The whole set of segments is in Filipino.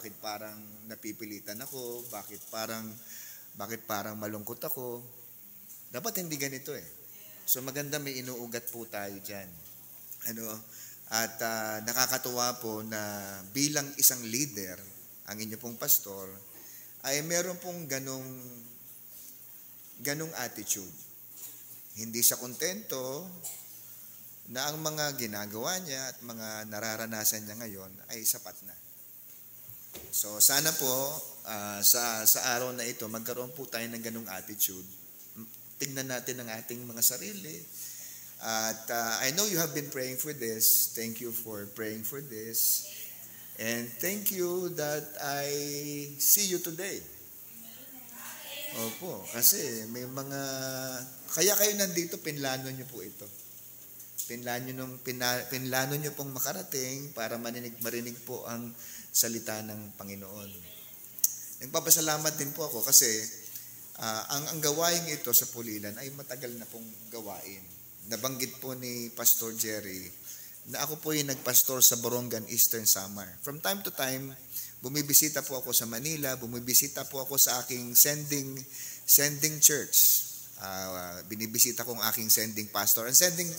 bakit parang napipilitan ako, bakit parang malungkot ako. Dapat hindi ganito eh. So maganda may inuugat po tayo dyan. At nakakatuwa po na bilang isang leader, ang inyo pong pastor, ay meron pong ganong attitude. Hindi siya kontento na ang mga ginagawa niya at mga nararanasan niya ngayon ay sapat na. So sana po sa araw na ito magkaroon po tayo ng ganung attitude. Tingnan natin ang ating mga sarili. At I know you have been praying for this. Thank you for praying for this. And thank you that I see you today. Opo, kasi may kaya kayo nandito, pinlano niyo po ito. Pinlano niyo pong makarating para marinig po ang salita ng Panginoon. Nagpapasalamat din po ako kasi ang gawain ito sa Pulilan ay matagal na pong gawain. Nabanggit po ni Pastor Jerry na ako po yung nagpastor sa Borongan, Eastern Samar. From time to time, bumibisita po ako sa Manila, bumibisita po ako sa aking sending church. Binibisita ko ang aking sending pastor. Ang sending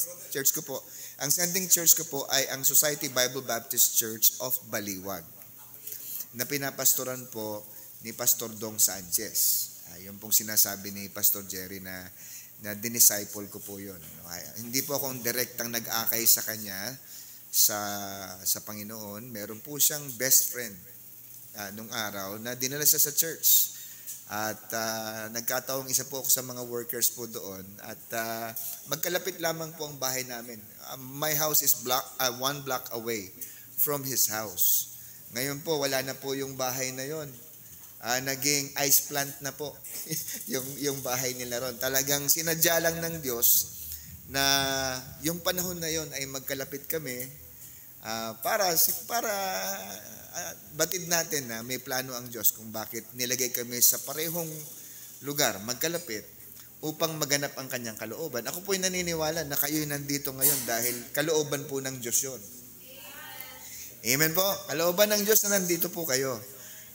church ko po ay ang Society Bible Baptist Church of Baliwag na pinapastoran po ni Pastor Dong Sanchez. Yung pong sinasabi ni Pastor Jerry na dinisciple ko po yun. Hindi po akong direktang nag-akay sa kanya sa Panginoon. Meron po siyang best friend nung araw na dinala siya sa church. At nagkataong isa po ako sa mga workers po doon. At magkalapit lamang po ang bahay namin. My house is 1 block away from his house. Ngayon po, wala na po yung bahay na yon. Naging ice plant na po yung bahay nila ron. Talagang sinadya lang ng Diyos na yung panahon na yon ay magkalapit kami para batid natin na may plano ang Diyos kung bakit nilagay kami sa parehong lugar, magkalapit, upang maganap ang kanyang kalooban. Ako po'y naniniwala na kayo'y nandito ngayon dahil kalooban po ng Diyos yun. Amen po? Kalooban ng Diyos na nandito po kayo.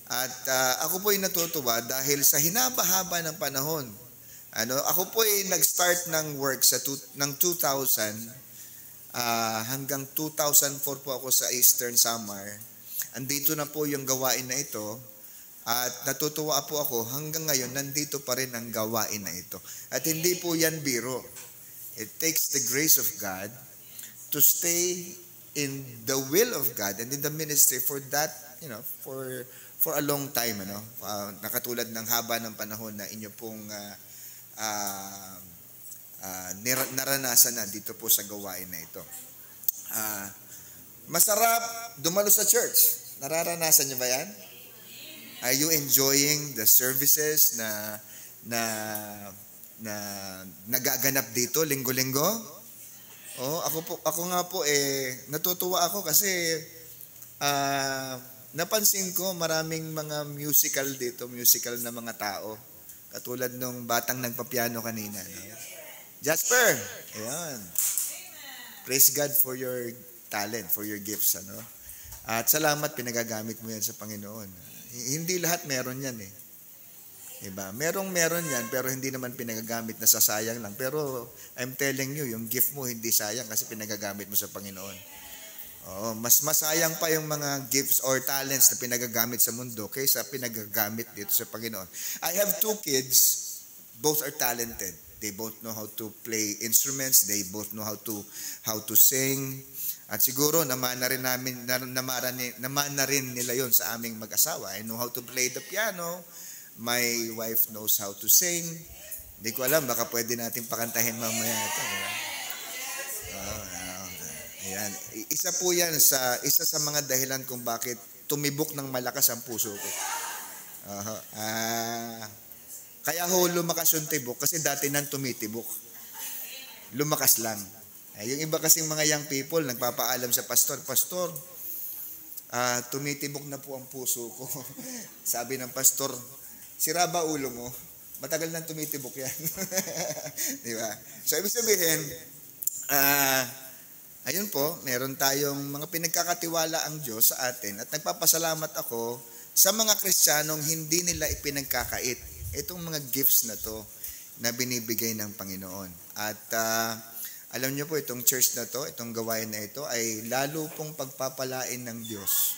At ako po'y natutuwa dahil sa hinaba-haba ng panahon. Ako po'y nag-start ng work ng 2000 hanggang 2004 po ako sa Eastern Samar. Andito na po yung gawain na ito at natutuwa po ako hanggang ngayon nandito pa rin ang gawain na ito. At hindi po yan biro. It takes the grace of God to stay in the will of God and in the ministry for that, for a long time, nakatulad ng haba ng panahon na inyo pong naranasan na dito po sa gawain na ito. Masarap dumalo sa church. Nararanasan niyo ba yan? Are you enjoying the services na nagaganap dito linggo-linggo? Ako nga po natutuwa ako kasi napansin ko maraming mga musical na mga tao. Katulad nung batang nagpapiano kanina. Jasper! Ayan. Praise God for your talent, for your gifts. At salamat, pinagagamit mo yan sa Panginoon. Hindi lahat meron yan eh. Diba? Meron yan, pero hindi naman pinagagamit na sasayang lang. Pero I'm telling you, yung gift mo hindi sayang kasi pinagagamit mo sa Panginoon. Mas masayang pa yung mga gifts or talents na pinagagamit sa mundo kaysa pinagagamit dito sa Panginoon. I have 2 kids, both are talented. They both know how to play instruments, they both know how to sing. At siguro namana rin nila yon sa aming mag-asawa. I know how to play the piano. My wife knows how to sing. Hindi ko alam, baka pwede natin pakantahin mamaya ito. Ayan. Isa po yan isa sa mga dahilan kung bakit tumibok ng malakas ang puso ko. Kaya lumakas yung tibok kasi dati nang tumitibok. Lumakas lang. Yung iba kasing mga young people, nagpapaalam sa pastor, Pastor, tumitibok na po ang puso ko. Sabi ng pastor, sira ba ulo mo? Matagal nang tumitibok yan. Di ba? So, ibig sabihin, ayun po, meron tayong mga pinagkakatiwala ang Diyos sa atin at nagpapasalamat ako sa mga Kristiyanong hindi nila ipinagkakait itong mga gifts na to na binibigay ng Panginoon. At alam niyo po, itong church na to, itong gawain na ito ay lalo pong pagpapalain ng Diyos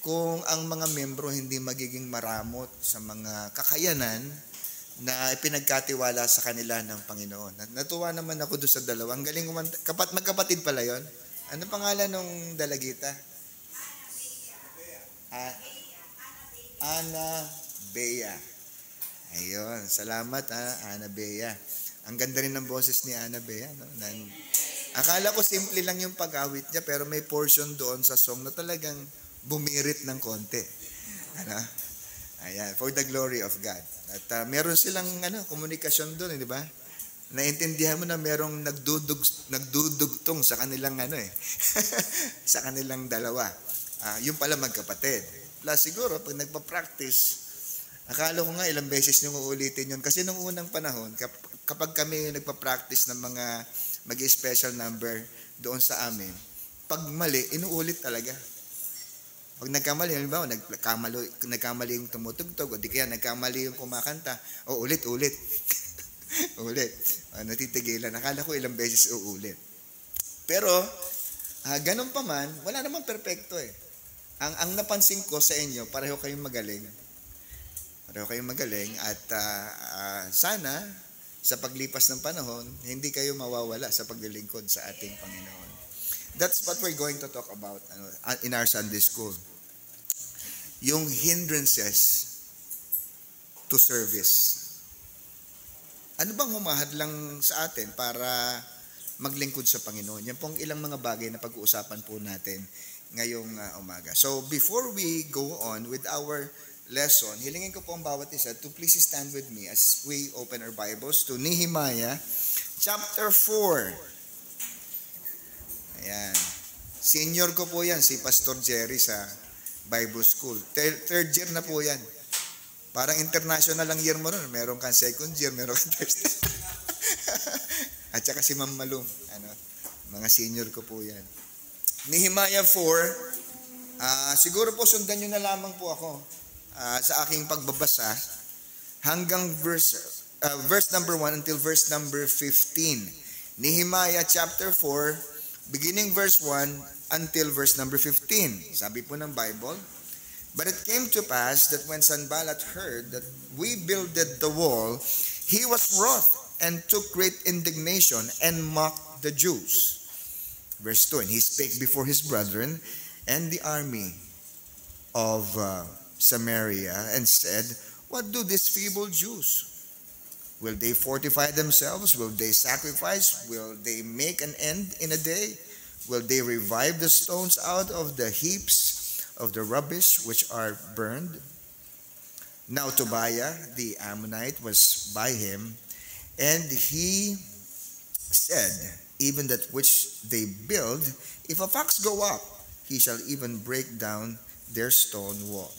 kung ang mga membro hindi magiging maramot sa mga kakayanan na ipinagkatiwala sa kanila ng Panginoon. Natuwa naman ako doon sa dalawa. Ang galing magkapatid pala yon. Ano pangalan ng dalagita? Ana Bea. Ayun, salamat Ana Bea. Ang ganda rin ng boses ni Ana Bea. No? Akala ko simple lang yung pag-awit niya, pero may portion doon sa song na talagang bumirit ng konti. Ayan, for the glory of God. At meron silang komunikasyon doon, di ba? Naintindihan mo na merong nagdudugtong sa kanilang sa kanilang dalawa. Yung pala magkapatid. Plus siguro, pag nagpa-practice, akala ko nga ilang beses nyo uulitin yun. Kasi nung unang panahon, kapag kami nagpa-practice ng mga mag-special number doon sa amin, pag mali, inuulit talaga. Pag nagkamali, halimbawa, nagkamali yung tumutugtog, o di kaya nagkamali yung kumakanta, o ulit. Ulit. Natitigilan. Akala ko ilang beses uulit. Pero, ganun pa man, wala namang perfecto eh. Ang napansin ko sa inyo, pareho kayong magaling. At sana, sa paglipas ng panahon, hindi kayo mawawala sa paglilingkod sa ating Panginoon. That's what we're going to talk about in our Sunday school. Yung hindrances to service. Ano bang humahadlang sa atin para maglingkod sa Panginoon? Yan pong ilang mga bagay na pag-uusapan po natin ngayong umaga. So before we go on with our lesson, hilingin ko po ang bawat isa to please stand with me as we open our Bibles to Nehemiah chapter 4. Ayan. Senior ko po yan, si Pastor Jerry sa Bible School. Third year na po yan. Parang international lang year mo nun. Meron kang second year, meron kang third year. At saka si Ma'am Malum. Mga senior ko po yan. Nehemiah 4, siguro po sundan nyo na lamang po ako sa aking pagbabasa hanggang verse number 1 until verse number 15. Nehemiah chapter 4, beginning verse 1 until verse number 15. Sabi po ng Bible, "But it came to pass that when Sanballat heard that we builded the wall, he was wroth and took great indignation and mocked the Jews." Verse 2, "And he spake before his brethren and the army of Samaria and said, What do these feeble Jews? Will they fortify themselves? Will they sacrifice? Will they make an end in a day? Will they revive the stones out of the heaps of the rubbish which are burned?" Now Tobiah the Ammonite was by him, and he said, "Even that which they build, if a fox go up, he shall even break down their stone wall.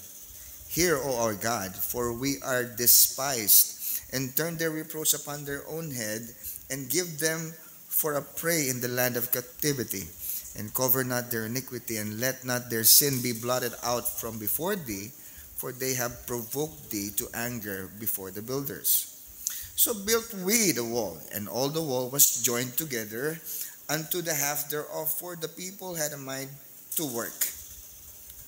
Hear, O our God, for we are despised, and turn their reproach upon their own head, and give them for a prey in the land of captivity, and cover not their iniquity, and let not their sin be blotted out from before thee, for they have provoked thee to anger before the builders." So built we the wall, and all the wall was joined together unto the half thereof, for the people had a mind to work.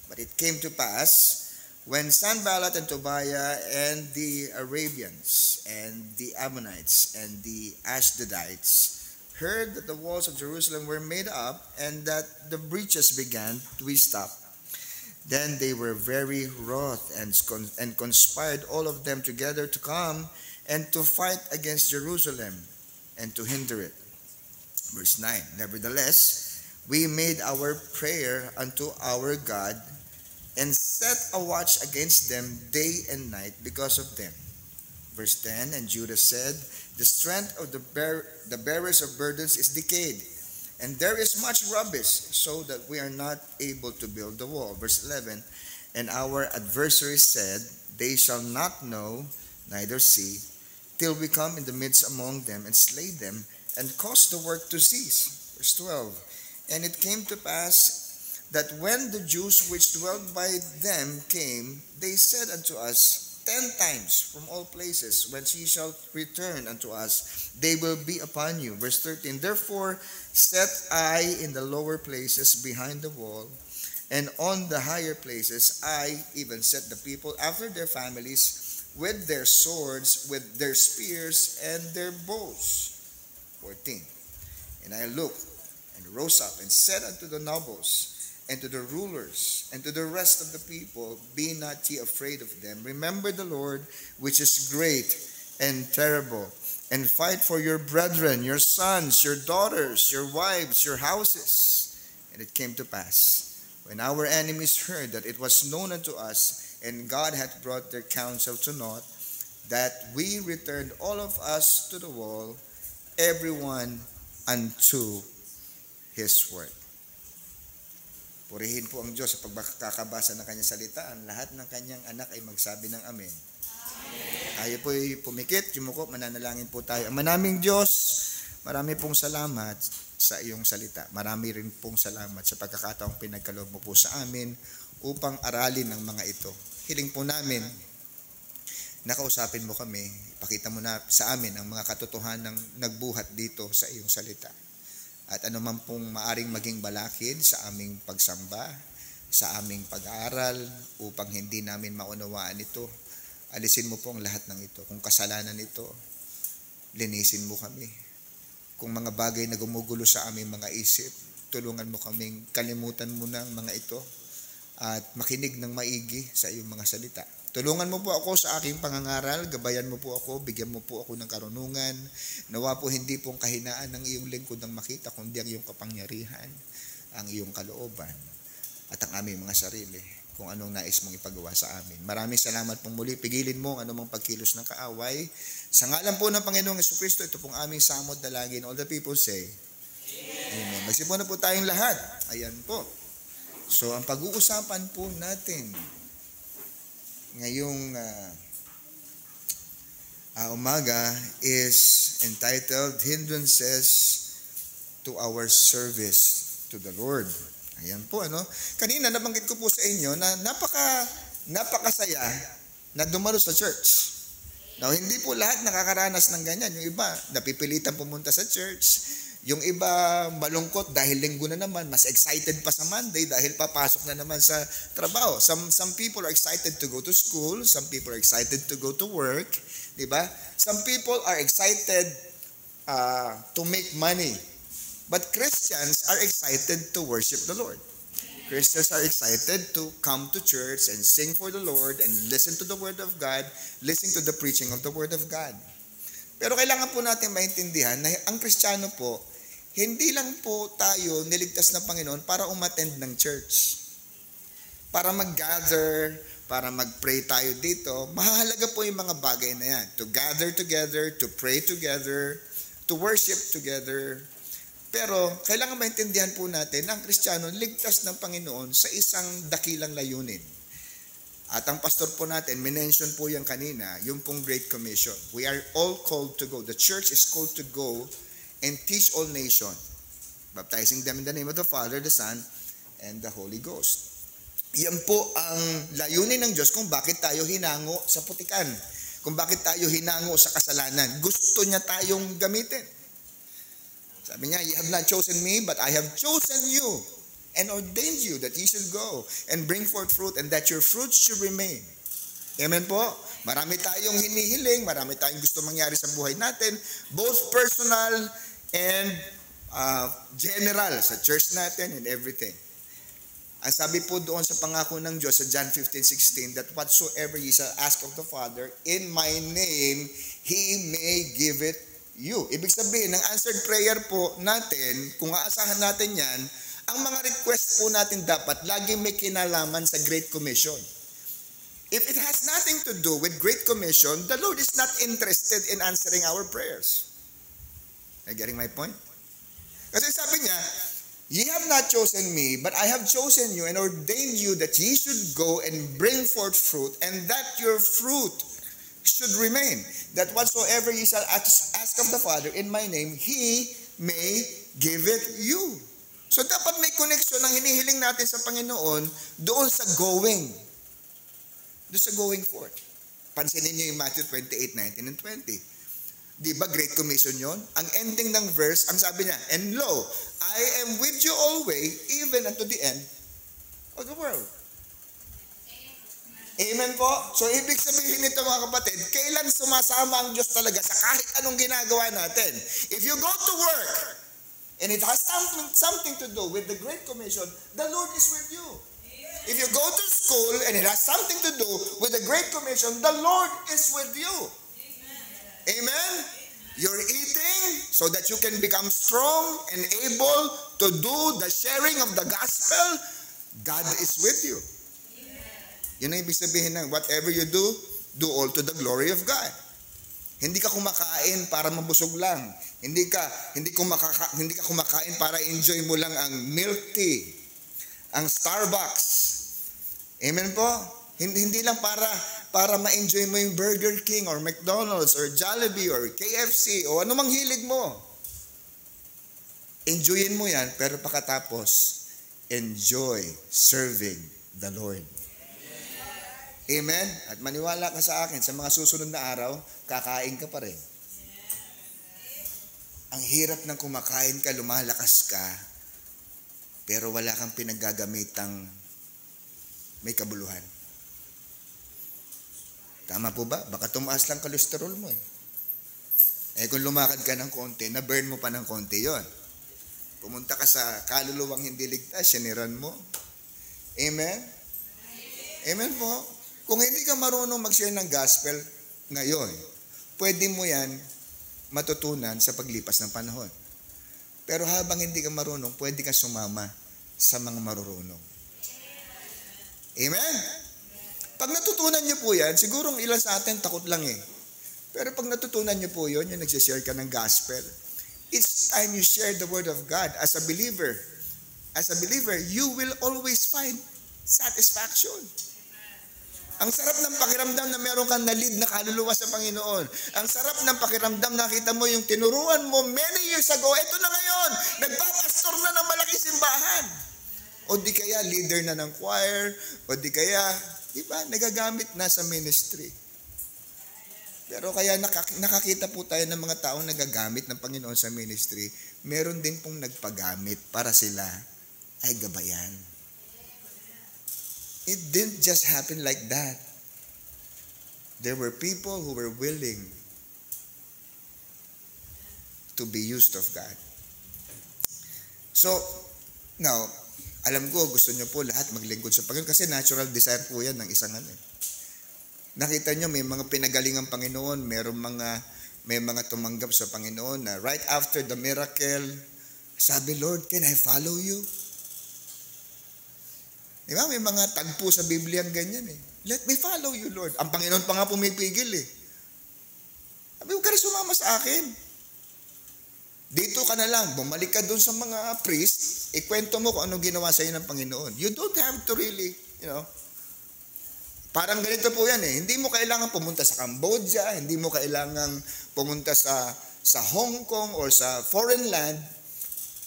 But it came to pass, when Sanballat and Tobiah and the Arabians and the Ammonites and the Ashdodites heard that the walls of Jerusalem were made up, and that the breaches began to be stopped, then they were very wroth, and conspired all of them together to come and to fight against Jerusalem and to hinder it. Verse 9, "Nevertheless, we made our prayer unto our God, and set a watch against them day and night because of them." Verse 10, "And Judah said, The strength of the bearers of burdens is decayed, and there is much rubbish, so that we are not able to build the wall." Verse 11, "And our adversaries said, They shall not know, neither see, till we come in the midst among them, and slay them, and cause the work to cease." Verse 12, "And it came to pass, that when the Jews which dwelt by them came, they said unto us 10 times from all places, when ye shall return unto us, they will be upon you. Verse 13, therefore set I in the lower places behind the wall, and on the higher places I even set the people after their families, with their swords, with their spears, and their bows. 14, and I looked and rose up and said unto the nobles, and to the rulers, and to the rest of the people, be not ye afraid of them. Remember the Lord, which is great and terrible, and fight for your brethren, your sons, your daughters, your wives, your houses. And it came to pass, when our enemies heard that it was known unto us, and God hath brought their counsel to naught, that we returned all of us to the wall, everyone unto his work. Purihin po ang Diyos sa pagkakabasa ng kanyang salita. Ang lahat ng kanyang anak ay magsabi ng amen. Tayo po'y pumikit, yumuko, mananalangin po tayo. Ama naming Diyos, marami pong salamat sa iyong salita. Marami rin pong salamat sa pagkakataong pinagkaloob mo po sa amin upang aralin ang mga ito. Hiling po namin, nakausapin mo kami, ipakita mo na sa amin ang mga katotohanan ng nagbuhat dito sa iyong salita. At anuman pong maaring maging balakid sa aming pagsamba, sa aming pag-aaral, upang hindi namin maunawaan ito, alisin mo po ang lahat ng ito. Kung kasalanan ito, linisin mo kami. Kung mga bagay na gumugulo sa aming mga isip, tulungan mo kaming kalimutan mo na ang mga ito at makinig ng maigi sa iyong mga salita. Tulungan mo po ako sa aking pangangaral, gabayan mo po ako, bigyan mo po ako ng karunungan. Nawa po hindi pong kahinaan ng iyong lingkod ang makita, kundi ang iyong kapangyarihan, ang iyong kalooban, at ang aming mga sarili, kung anong nais mong ipagawa sa amin. Maraming salamat pong muli. Pigilin mo ang anumang pagkilos ng kaaway. Sa ngalan po ng Panginoong Jesucristo, ito pong aming samot dalangin. All the people say, Amen. Magsipo na po tayong lahat. Ayan po. So, ang pag-uusapan po natin ngayong umaga is entitled Hindrances to Our Service to the Lord. Ayan po, ano? Kanina nabanggit ko po sa inyo na napakasaya na dumalo sa church. Now, hindi po lahat nakakaranas ng ganyan. Yung iba, napipilitan pumunta sa church. Yung iba malungkot dahil linggo na naman, mas excited pa sa Monday dahil papasok na naman sa trabaho. Some people are excited to go to school, some people are excited to go to work, di ba? Some people are excited to make money. But Christians are excited to worship the Lord. Christians are excited to come to church and sing for the Lord and listen to the Word of God, listen to the preaching of the Word of God. Pero kailangan po natin maintindihan na ang Kristiyano po, hindi lang po tayo niligtas ng Panginoon para umattend ng church. Para mag-gather, para mag-pray tayo dito. Mahalaga po yung mga bagay na yan. To gather together, to pray together, to worship together. Pero kailangan maintindihan po natin na ang Kristiyano ligtas ng Panginoon sa isang dakilang layunin. At ang pastor po natin, minention po yan kanina, yung pong Great Commission. We are all called to go. The church is called to go and teach all nations, baptizing them in the name of the Father, the Son, and the Holy Ghost. Yan po ang layunin ng Diyos kung bakit tayo hinango sa putikan, kung bakit tayo hinango sa kasalanan. Gusto niya tayong gamitin. Sabi niya, "You have not chosen me, but I have chosen you and ordained you that ye should go and bring forth fruit, and that your fruit should remain." Amen po? Marami tayong hinihiling, marami tayong gusto mangyari sa buhay natin, both personal and general, sa church natin and everything. Ang sabi po doon sa pangako ng Diyos sa John 15:16, that whatsoever ye shall ask of the Father in my name, He may give it you. Ibig sabihin, ang answered prayer po natin, kung aasahan natin yan, ang mga request po natin dapat lagi may kinalaman sa Great Commission. If it has nothing to do with Great Commission, the Lord is not interested in answering our prayers. Are you getting my point? Kasi sabi niya, "Ye have not chosen me, but I have chosen you and ordained you that ye should go and bring forth fruit, and that your fruit should remain. That whatsoever ye shall ask of the Father in my name, He may give it you." So dapat may connection ang hinihiling natin sa Panginoon doon sa going. Doon sa going forth. Pansinin niyo yung Matthew 28:19 and 20. Di ba Great Commission yon? Ang ending ng verse, ang sabi niya, and lo, I am with you always, even unto the end of the world. Amen po? So ibig sabihin nito mga kapatid, kailan sumasama ang Diyos talaga sa kahit anong ginagawa natin? If you go to work, and it has something to do with the Great Commission, the Lord is with you. If you go to school, and it has something to do with the Great Commission, the Lord is with you. Amen? You're eating so that you can become strong and able to do the sharing of the gospel. God is with you. Yun ang ibig sabihin ng whatever you do all to the glory of God. Hindi ka kumakain para mabusog lang. Hindi ka kumakain para enjoy mo lang ang milk tea, ang Starbucks. Amen po? Hindi lang para ma-enjoy mo yung Burger King or McDonald's or Jollibee or KFC o anumang hilig mo. Enjoyin mo yan, pero pagkatapos, enjoy serving the Lord. Amen? At maniwala ka sa akin, sa mga susunod na araw, kakain ka pa rin. Ang hirap ng kumakain ka, lumalakas ka, pero wala kang pinaggagamitang may kabuluhan. Tama po ba? Baka tumaas lang cholesterol mo eh. Eh kung lumakad ka ng konti, na-burn mo pa ng konti yon. Pumunta ka sa kaluluwang hindi ligtas, siniran mo. Amen? Amen po. Kung hindi ka marunong mag-share ng gospel ngayon, pwede mo yan matutunan sa paglipas ng panahon. Pero habang hindi ka marunong, pwede ka sumama sa mga marurunong. Amen? Pag natutunan niyo po yan, siguro ilan sa atin takot lang eh. Pero pag natutunan niyo po yun, yung nagsishare ka ng gospel, each time you share the word of God as a believer, you will always find satisfaction. Ang sarap ng pakiramdam na meron kang na-lead na kaluluwa sa Panginoon. Ang sarap ng pakiramdam na nakita mo yung tinuruan mo many years ago. Ito na ngayon, nagpapastor na ng malaking simbahan. O di kaya leader na ng choir, o di kaya, diba, nagagamit na sa ministry. Pero kaya nakakita po tayo ng mga taong nagagamit ng Panginoon sa ministry, meron din pong nagpagamit para sila ay gabayan. It didn't just happen like that. There were people who were willing to be used of God. So, now, alam ko, gusto nyo po lahat maglingkod sa Panginoon kasi natural desire po yan ng isang ano. Nakita nyo, may mga pinagaling ang Panginoon, may mga tumanggap sa Panginoon na right after the miracle, sabi, Lord, can I follow you? Diba? May mga tagpo sa Biblia ganyan eh. Let me follow you, Lord. Ang Panginoon pa nga pumipigil eh. Sabi, huwag ka rin sumama sa akin. Dito ka na lang, bumalik ka dun sa mga priest, ikwento mo kung anong ginawa sa iyo ng Panginoon. You don't have to really, parang ganito po yan eh. Hindi mo kailangan pumunta sa Cambodia, hindi mo kailangan pumunta sa Hong Kong or sa foreign land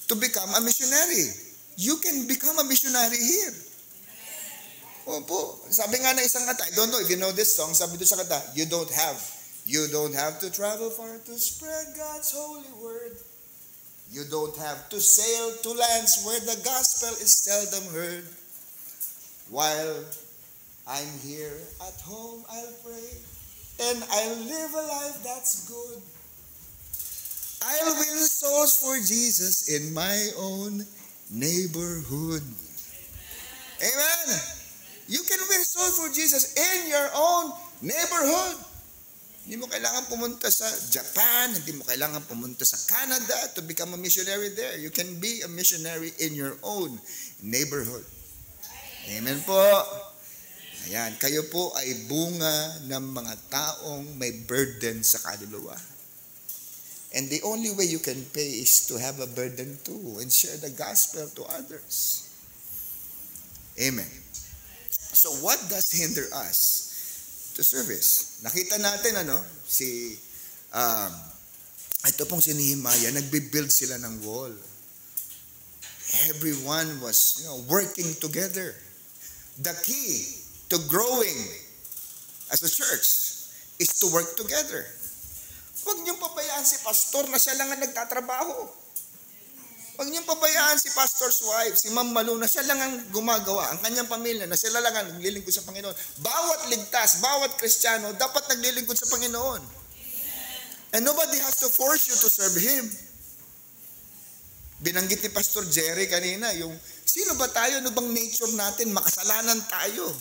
to become a missionary. You can become a missionary here. Opo. Sabi nga ng isang kanta, I don't know if you know this song, sabi doon sa kanta, you don't have to travel far to spread God's holy word. You don't have to sail to lands where the gospel is seldom heard. While I'm here at home, I'll pray, and I'll live a life that's good. I'll win souls for Jesus in my own neighborhood. Amen. You can win souls for Jesus in your own neighborhood. Hindi mo kailangan pumunta sa Japan, hindi mo kailangan pumunta sa Canada to become a missionary there. You can be a missionary in your own neighborhood. Amen po. Ayan, kayo po ay bunga ng mga taong may burden sa kaluluwa. And the only way you can pay is to have a burden too and share the gospel to others. Amen. So what does hinder us to service? Nakita natin ito pong si Nehemiah, nagbe-build sila ng wall. Everyone was, working together. The key to growing as a church is to work together. Huwag niyong pabayaan si pastor na siya lang ang nagtatrabaho. Huwag niyong pabayaan si pastor's wife, si Ma'am Malu, na siya lang ang gumagawa, ang kanyang pamilya, na sila lang ang naglilingkod sa Panginoon. Bawat ligtas, bawat Kristiyano, dapat naglilingkod sa Panginoon. And nobody has to force you to serve Him. Binanggit ni Pastor Jerry kanina, yung sino ba tayo, ano bang nature natin, makasalanan tayo.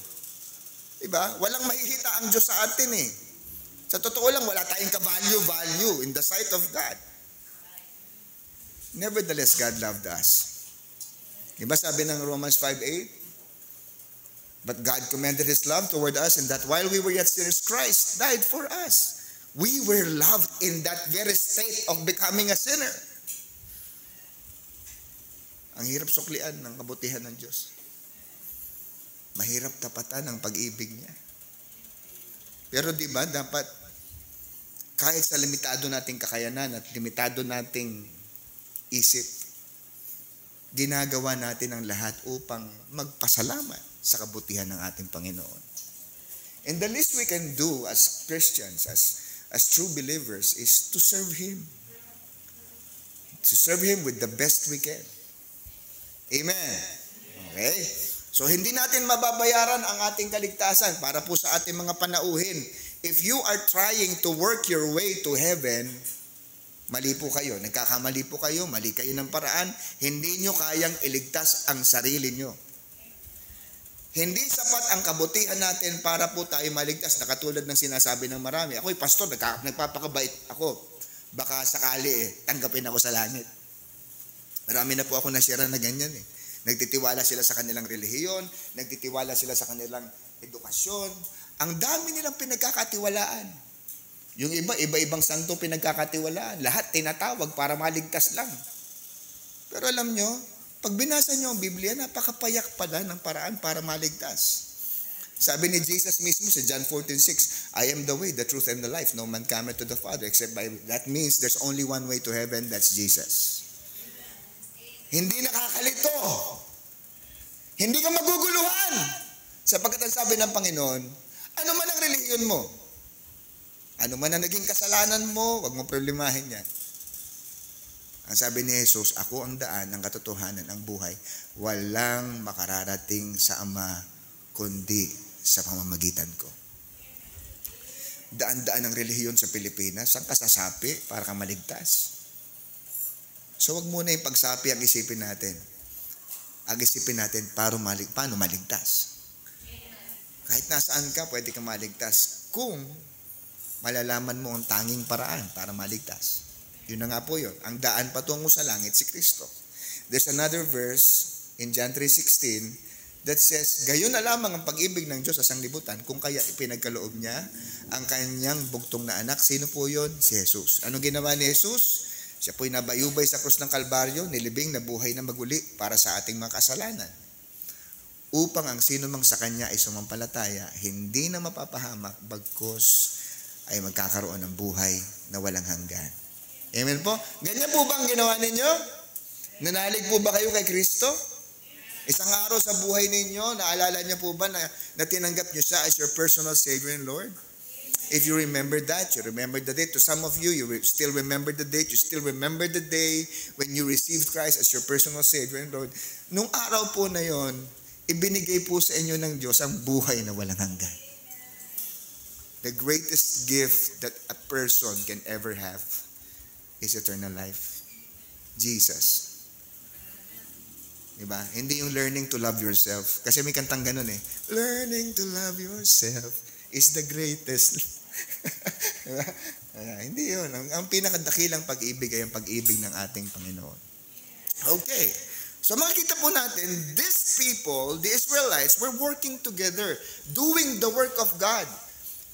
Diba? Walang mahihita ang Diyos sa atin eh. Sa totoo lang, wala tayong ka-value in the sight of God. Nevertheless, God loved us. Diba sabi ng Romans 5:8? But God commended His love toward us in that while we were yet sinners, Christ died for us. We were loved in that very state of becoming a sinner. Ang hirap suklian ng kabutihan ng Diyos. Mahirap tapatan ang pag-ibig niya. Pero di ba dapat kahit sa limitado nating kakayanan at limitado nating isip, ginagawa natin ang lahat upang magpasalamat sa kabutihan ng ating Panginoon. And the least we can do as Christians, as true believers, is to serve Him. To serve Him with the best we can. Amen. Okay? So, hindi natin mababayaran ang ating kaligtasan para po sa ating mga panauhin. If you are trying to work your way to heaven, mali po kayo. Nagkakamali po kayo. Mali kayo ng paraan. Hindi nyo kayang iligtas ang sarili nyo. Hindi sapat ang kabutihan natin para po tayo maligtas. Na katulad ng sinasabi ng marami. Ako'y pastor, nagpapakabait ako. Baka sakali tanggapin ako sa langit. Marami na po ako nasira na ganyan eh. Nagtitiwala sila sa kanilang relihiyon, nagtitiwala sila sa kanilang edukasyon. Ang dami nilang pinagkakatiwalaan. Yung iba-ibang santo pinagkakatiwalaan. Lahat tinatawag para maligtas lang. Pero alam nyo, pag binasa nyo ang Biblia, napakapayak pala ng paraan para maligtas. Sabi ni Jesus mismo sa John 14:6, I am the way, the truth, and the life. No man cometh to the Father except by me. That means there's only one way to heaven, that's Jesus. Hindi nakakalito. Hindi ka maguguluhan. Sapagkat ang sabi ng Panginoon, ano man ang relihiyon mo, ano man ang naging kasalanan mo, huwag mo problemahin yan. Ang sabi ni Jesus, ako ang daan, ang katotohanan, ang buhay. Walang makararating sa Ama, kundi sa pamamagitan ko. Daan-daan ang relihiyon sa Pilipinas, ang kasasapi para ka maligtas. So wag muna yung pagsapi ang isipin natin. Ang isipin natin paano maligtas. Kahit nasaan ka, pwede ka maligtas kung malalaman mo ang tanging paraan para maligtas. Yun na nga po yun. Ang daan patungo sa langit, si Kristo. There's another verse in John 3:16 that says, gayon na lamang ang pag-ibig ng Diyos sa sanglibutan kung kaya ipinagkaloob niya ang kanyang bugtong na anak. Sino po yun? Si Jesus. Anong ginawa ni Jesus? Siya po'y nabayubay sa krus ng Kalbaryo, nilibing na buhay na maguli para sa ating mga kasalanan. Upang ang sino mang sa Kanya ay sumampalataya, hindi na mapapahamak, bagkus ay magkakaroon ng buhay na walang hanggan. Amen po? Ganyan po ba ang ginawa ninyo? Nanalig po ba kayo kay Kristo? Isang araw sa buhay ninyo, naalala niyo po ba na tinanggap niyo siya as your personal Savior and Lord? If you remember that, you remember the date. To some of you, you still remember the date. You still remember the day when you received Christ as your personal Savior and Lord. Nung araw po na yon, ibinigay po sa inyo ng Diyos ang buhay na walang hanggan. The greatest gift that a person can ever have is eternal life. Jesus. Diba? Hindi yung learning to love yourself. Kasi may kantang ganun eh. Learning to love yourself is the greatest. Diba? Hindi yun. Ang pinakadakilang pag-ibig ay ang pag-ibig ng ating Panginoon. Okay. So makikita po natin, these people, the Israelites, were working together, doing the work of God.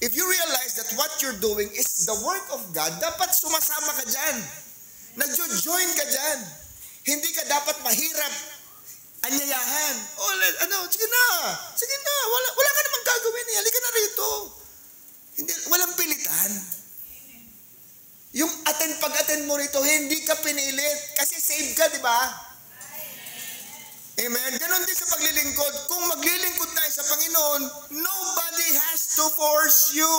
If you realize that what you're doing is the work of God, dapat sumasama ka dyan. Nag-join ka dyan. Hindi ka dapat mahirap anyayahan. Sige na. Wala ka namang gagawin. Halika na rito. Hindi, walang pilitan. Yung pag-attend mo rito, hindi ka pinilit. Kasi save ka, di ba? Amen? Ganon din sa paglilingkod. Kung maglilingkod tayo sa Panginoon, nobody has to force you.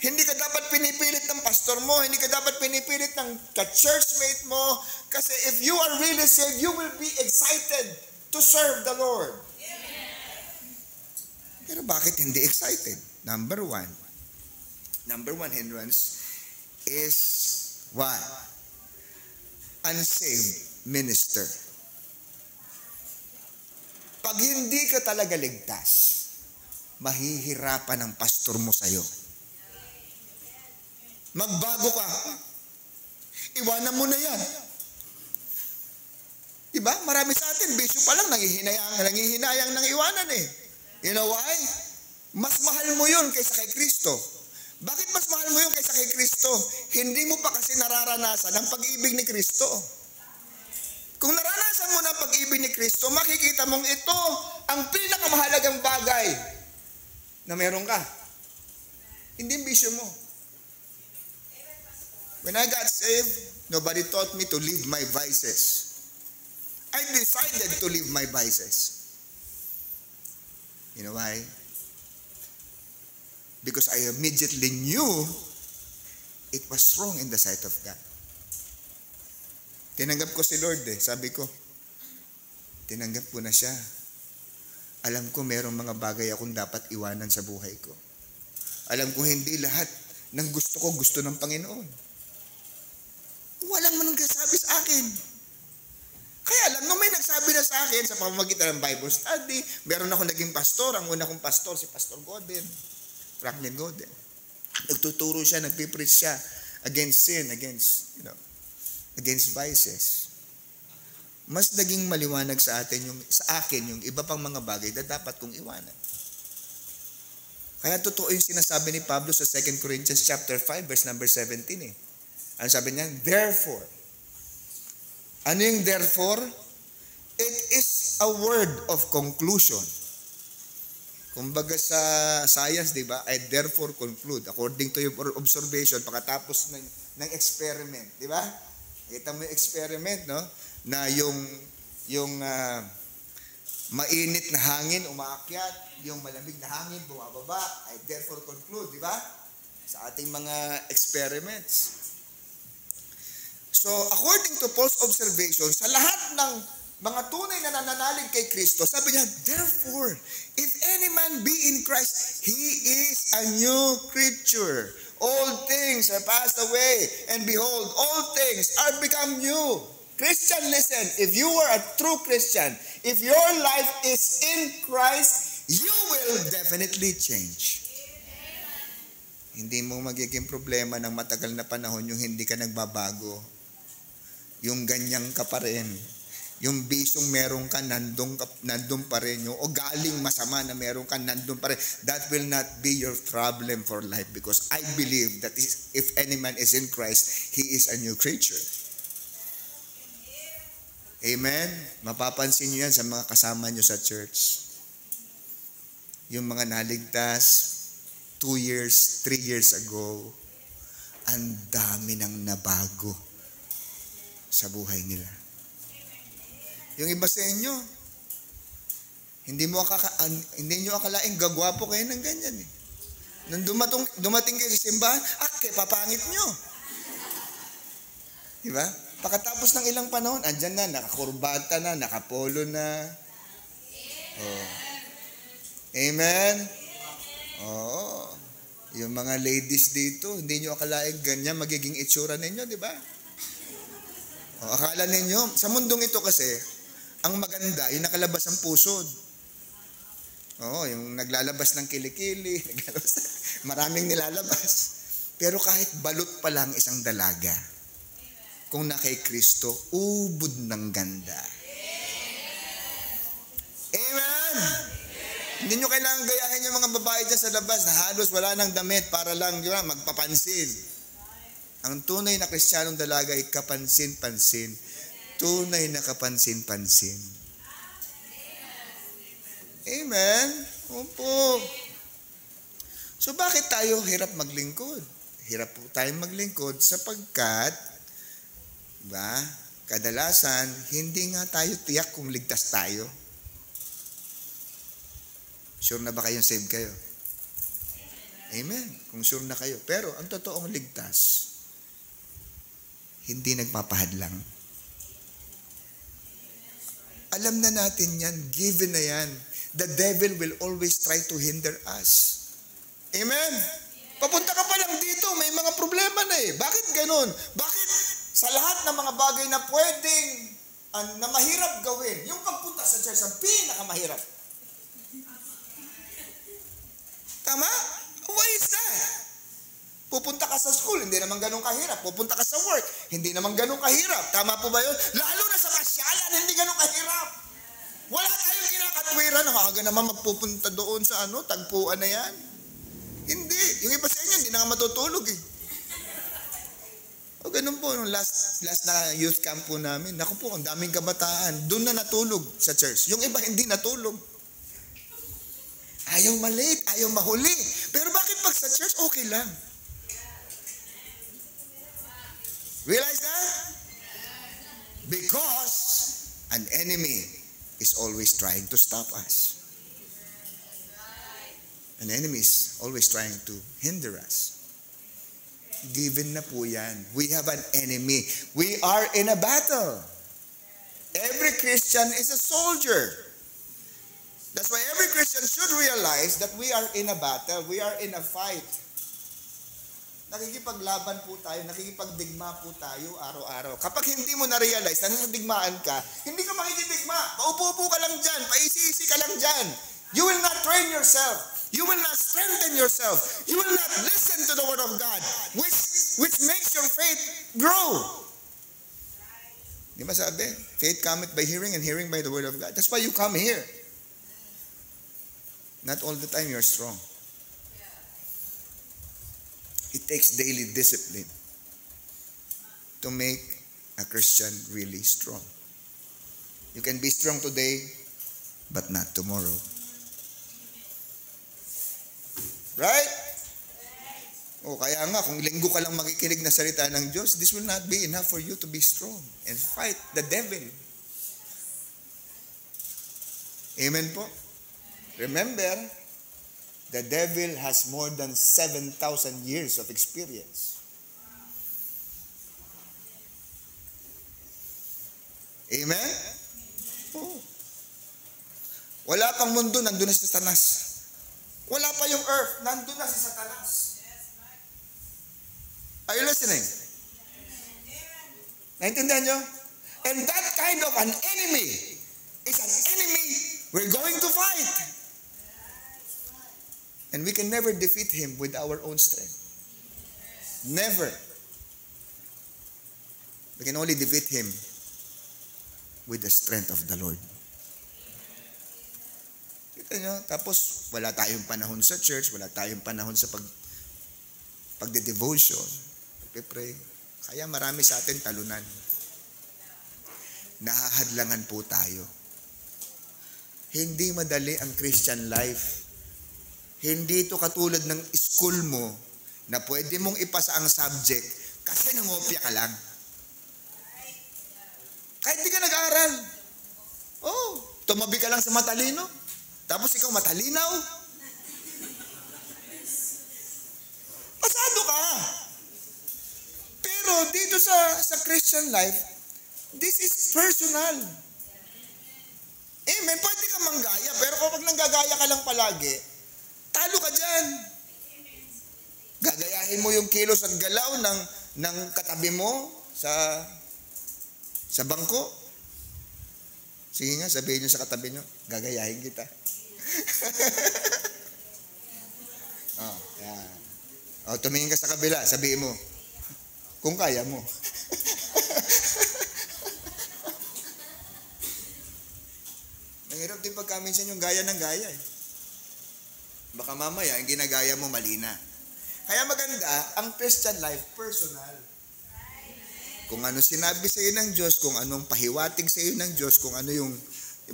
Hindi ka dapat pinipilit ng pastor mo, hindi ka dapat pinipilit ng ka-churchmate mo, kasi if you are really saved, you will be excited to serve the Lord. Pero bakit hindi excited? Number one hindrance is what? Unsaved minister. Pag hindi ka talaga ligtas, mahihirapan ang pastor mo sa'yo. Magbago ka. Iwanan mo na yan. Diba? Marami sa atin, bisyo pa lang, nangihinayang ng iwanan eh. You know why? Mas mahal mo yun kaysa kay Kristo. Bakit mas mahal mo yun kaysa kay Kristo? Hindi mo pa kasi nararanasan ang pag-ibig ni Kristo. Kung naranasan mo na pag-ibig ni Kristo, makikita mong ito ang pinakamahalagang bagay na meron ka. Hindi yung bisyo mo. When I got saved, nobody taught me to leave my vices. I decided to leave my vices. You know why? Because I immediately knew it was wrong in the sight of God. Tinanggap ko si Lord eh. Sabi ko, tinanggap ko na siya. Alam ko merong mga bagay akong dapat iwanan sa buhay ko. Alam ko hindi lahat ng gusto ko gusto ng Panginoon. Walang man nagsasabi sa akin. Kaya lang, nung may nagsabi na sa akin sa pamamagitan ng Bible study, meron ako naging pastor. Ang una kong pastor, si Pastor Godin, Franklin Godin. Nagtuturo siya, nagpipreach siya against sin, against vices. Mas naging maliwanag sa akin yung iba pang mga bagay na dapat kong iwanan. Kaya totoo yung sinasabi ni Pablo sa 2 Corinthians chapter 5 verse number 17 eh. Ano sabi niya? Therefore. Ano yung therefore? It is a word of conclusion. Kumbaga sa science, di ba? I therefore conclude. According to your observation, pagkatapos ng experiment. Di ba? Kita mo yung experiment, no? Na yung mainit na hangin umaakyat, yung malamig na hangin bumababa. I therefore conclude, di ba? Sa ating mga experiments. So, according to Paul's observation, sa lahat ng mga tunay na nananalig kay Kristo, sabi niya, therefore, if any man be in Christ, he is a new creature. All things are passed away, and behold, all things are become new. Christian, listen, if you are a true Christian, if your life is in Christ, you will definitely change. Hindi mo magiging problema ng matagal na panahon yung hindi ka nagbabago. Yung ganyan ka pa rin. Yung bisyong meron ka, nandun pa rin. Yung ugaling masama na meron ka, nandun pa rin. That will not be your problem for life because I believe that if any man is in Christ, he is a new creature. Amen? Mapapansin nyo yan sa mga kasama nyo sa church. Yung mga naligtas 2 years, 3 years ago, ang dami nang nabago sa buhay nila. Yung iba sa inyo, hindi nyo akalaing gagwapo kayo ng ganyan eh. Nung dumating kayo sa simbahan, papangit nyo. Diba? Pagkatapos ng ilang panahon, andyan na, nakakurbata na, nakapolo na. Oh. Amen? Oo. Yung mga ladies dito, hindi nyo akalaing ganyan magiging itsura ninyo, di ba? O, akala ninyo, sa mundong ito kasi, ang maganda, yung nakalabas ang pusod. Oo, yung naglalabas ng kilikili, maraming nilalabas. Pero kahit balot pa lang isang dalaga, kung na kay Kristo, ubod ng ganda. Amen! Hindi nyo kailangan gayahin yung mga babae dyan sa labas na halos wala nang damit para lang magpapansin. Ang tunay na Kristiyanong dalaga ay kapansin-pansin. Tunay na kapansin-pansin. Amen? Opo. So bakit tayo hirap maglingkod? Hirap po tayong maglingkod sapagkat, Kadalasan, hindi nga tayo tiyak kung ligtas tayo. Sure na ba kayong save kayo? Amen. Kung sure na kayo. Pero ang totoong ligtas, hindi nagpapahadlang. Alam na natin yan. Given na yan. The devil will always try to hinder us. Amen? Papunta ka pa lang dito, may mga problema na eh. Bakit ganun? Bakit sa lahat ng mga bagay na pwedeng, na mahirap gawin, yung pagpunta sa church ang pinakamahirap. Tama? Why is that? Pupunta ka sa school, hindi naman ganun kahirap. Pupunta ka sa work, hindi naman ganun kahirap. Tama po ba yun? Lalo na sa pasyalan, hindi ganun kahirap. Wala tayong kinakatwiran. Nakakaga naman magpupunta doon sa tagpuan na yan. Hindi. Yung iba sa inyo, hindi na nga matutulog eh. O ganun po, nung last na youth camp po namin, naku po, ang daming kabataan, doon na natulog sa church. Yung iba hindi natulog. Ayaw malate, ayaw mahuli. Pero bakit pag sa church, okay lang? Realize that? Because an enemy is always trying to stop us. An enemy is always trying to hinder us. Given na po yan. We have an enemy. We are in a battle. Every Christian is a soldier. That's why every Christian should realize that we are in a battle. We are in a fight. Nakikipaglaban po tayo, nakikipagdigma po tayo araw-araw. Kapag hindi mo na-realize na nasa digmaan ka, hindi ka makikidigma. Paupo-upo ka lang dyan, paisi-isi ka lang dyan. You will not train yourself. You will not strengthen yourself. You will not listen to the word of God, which makes your faith grow. Di ba sabi? Faith cometh by hearing and hearing by the word of God. That's why you come here. Not all the time you're strong. It takes daily discipline to make a Christian really strong. You can be strong today, but not tomorrow. Right? O kaya nga, kung linggo ka lang makikinig na salita ng Diyos, this will not be enough for you to be strong and fight the devil. Amen po? Remember, the devil has more than 7,000 years of experience. Amen? Oh. Wala pang mundo, nandun na si Satanas. Wala pa yung earth, nandun na si Satanas. Are you listening? Naintindihan nyo? And that kind of an enemy is an enemy we're going to fight. And we can never defeat him with our own strength. Never. We can only defeat him with the strength of the Lord. Kita nyo? Tapos, wala tayong panahon sa church, wala tayong panahon sa pagde-devotion, pagpe-pray. Kaya marami sa atin talunan. Nahahadlangan po tayo. Hindi madali ang Christian life. Hindi ito katulad ng school mo na pwede mong ipasa ang subject kasi nangopya ka lang. Kahit di ka nag-aaral. Oh, tumabi ka lang sa matalino. Tapos ikaw matalinaw. Pasado ka. Pero dito sa Christian life, this is personal. Amen. Pwede ka manggaya, pero kapag nanggagaya ka lang palagi, talo ka dyan. Gagayahin mo yung kilos at galaw ng katabi mo sa bangko. Sige nga, sabihin nyo sa katabi nyo, gagayahin kita. Yan. Tumingin ka sa kabila, sabihin mo, kung kaya mo. Mahirap din pagkaminsan yung gaya ng gaya eh. Baka mamaya, ang ginagaya mo mali na. Kaya maganda, ang Christian life, personal. Kung ano sinabi sa iyo ng Diyos, kung anong pahiwatig sa iyo ng Diyos, kung ano yung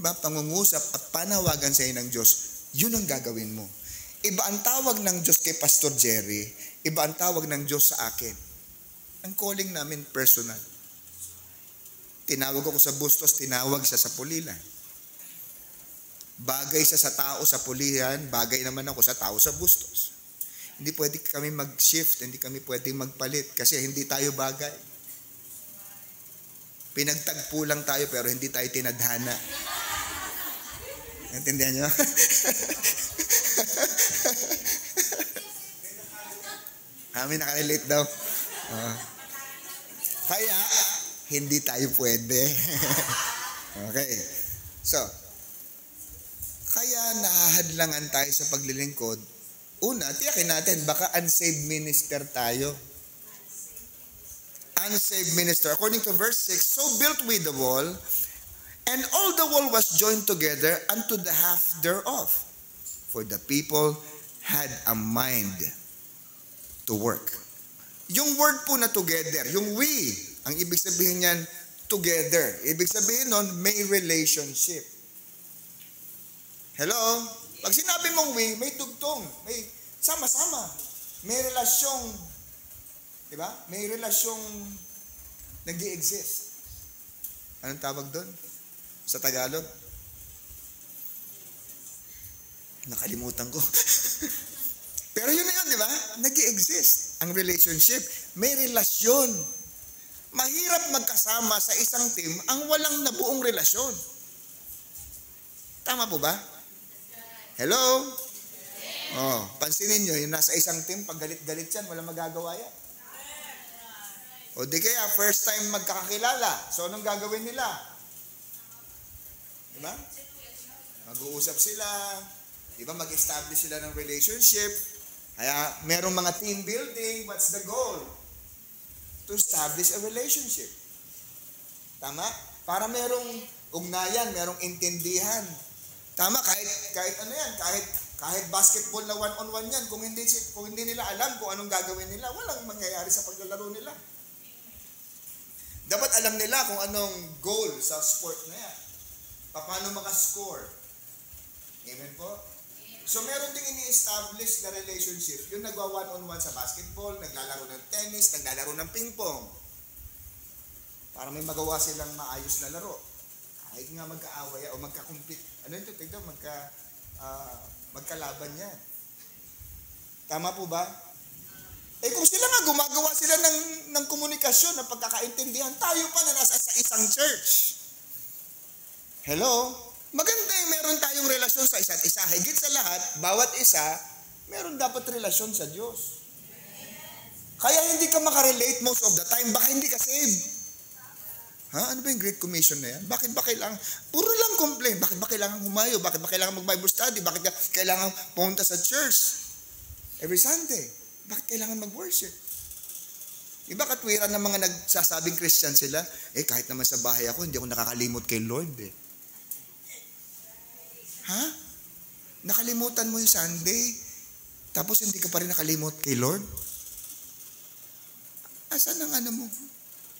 pangungusap at panawagan sa iyo ng Diyos, yun ang gagawin mo. Iba ang tawag ng Diyos kay Pastor Jerry, iba ang tawag ng Diyos sa akin. Ang calling namin personal. Tinawag ako sa Bustos, tinawag siya sa Pulilan. Bagay siya sa tao sa Pulilan, bagay naman ako sa tao sa Bustos. Hindi pwede kami mag-shift, hindi kami pwede magpalit kasi hindi tayo bagay. Pinagtagpo lang tayo pero hindi tayo tinadhana. Intindihan niyo? Amin nakarelate daw. Kaya, hindi tayo pwede. Okay. So, kaya nahahadlangan tayo sa paglilingkod. Una, tiyakin natin, baka unsaved minister tayo. Unsaved minister. According to verse 6, so built we the wall, and all the wall was joined together unto the half thereof. For the people had a mind to work. Yung word po na together, yung we, ang ibig sabihin niyan, together. Ibig sabihin nun, may relationship. Hello? Pag sinabi mong we, may tugtong, may sama-sama. May relasyong, di ba? May relasyong nag-i-exist. Anong tawag doon? Sa Tagalog? Nakalimutan ko. Pero yun na yun, di ba? Nag-i-exist ang relationship. May relasyon. Mahirap magkasama sa isang team ang walang nabuong relasyon. Tama po ba? Hello? Oh, pansinin nyo, yung nasa isang team, pag galit-galit yan, walang magagawa yan. O di kaya, first time magkakakilala. So, anong gagawin nila? Diba? Mag-uusap sila. Diba? Mag-establish sila ng relationship. Kaya, merong mga team building. What's the goal? To establish a relationship. Tama? Para merong ugnayan, merong intindihan. Tama? Kahit ano yan, kahit basketball na one-on-one yan, kung hindi nila alam kung anong gagawin nila, walang mangyayari sa paglalaro nila. Dapat alam nila kung anong goal sa sport na yan. Paano makascore. Amen po? So meron ding ini-establish na relationship. Yung nagwa one-on-one sa basketball, naglalaro ng tennis, naglalaro ng ping-pong. Para may magawa silang maayos na laro. Kahit nga magkaaway o magka-compete. Ano ito? Tignan, magkalaban yan. Tama po ba? Eh kung sila nga gumagawa sila ng komunikasyon, ng pagkakaintindihan, tayo pa na nasa sa isang church. Hello? Maganda meron tayong relasyon sa isa't isa. Higit sa lahat, bawat isa, meron dapat relasyon sa Diyos. Kaya hindi ka makarelate most of the time. Baka hindi ka saved. Ha? Ano ba yung Great Commission na yan? Bakit ba kailangan? Puro lang complain. Bakit ba kailangan humayo? Bakit ba kailangan mag-Bible study? Bakit kailangan pumunta sa church every Sunday? Bakit kailangan mag-worship? Iba katwiran ng mga nagsasabing Christian sila, kahit naman sa bahay ako, hindi ako nakakalimot kay Lord Ha? Nakalimutan mo yung Sunday, tapos hindi ka pa rin nakalimot kay Lord? Asan ang ano mo?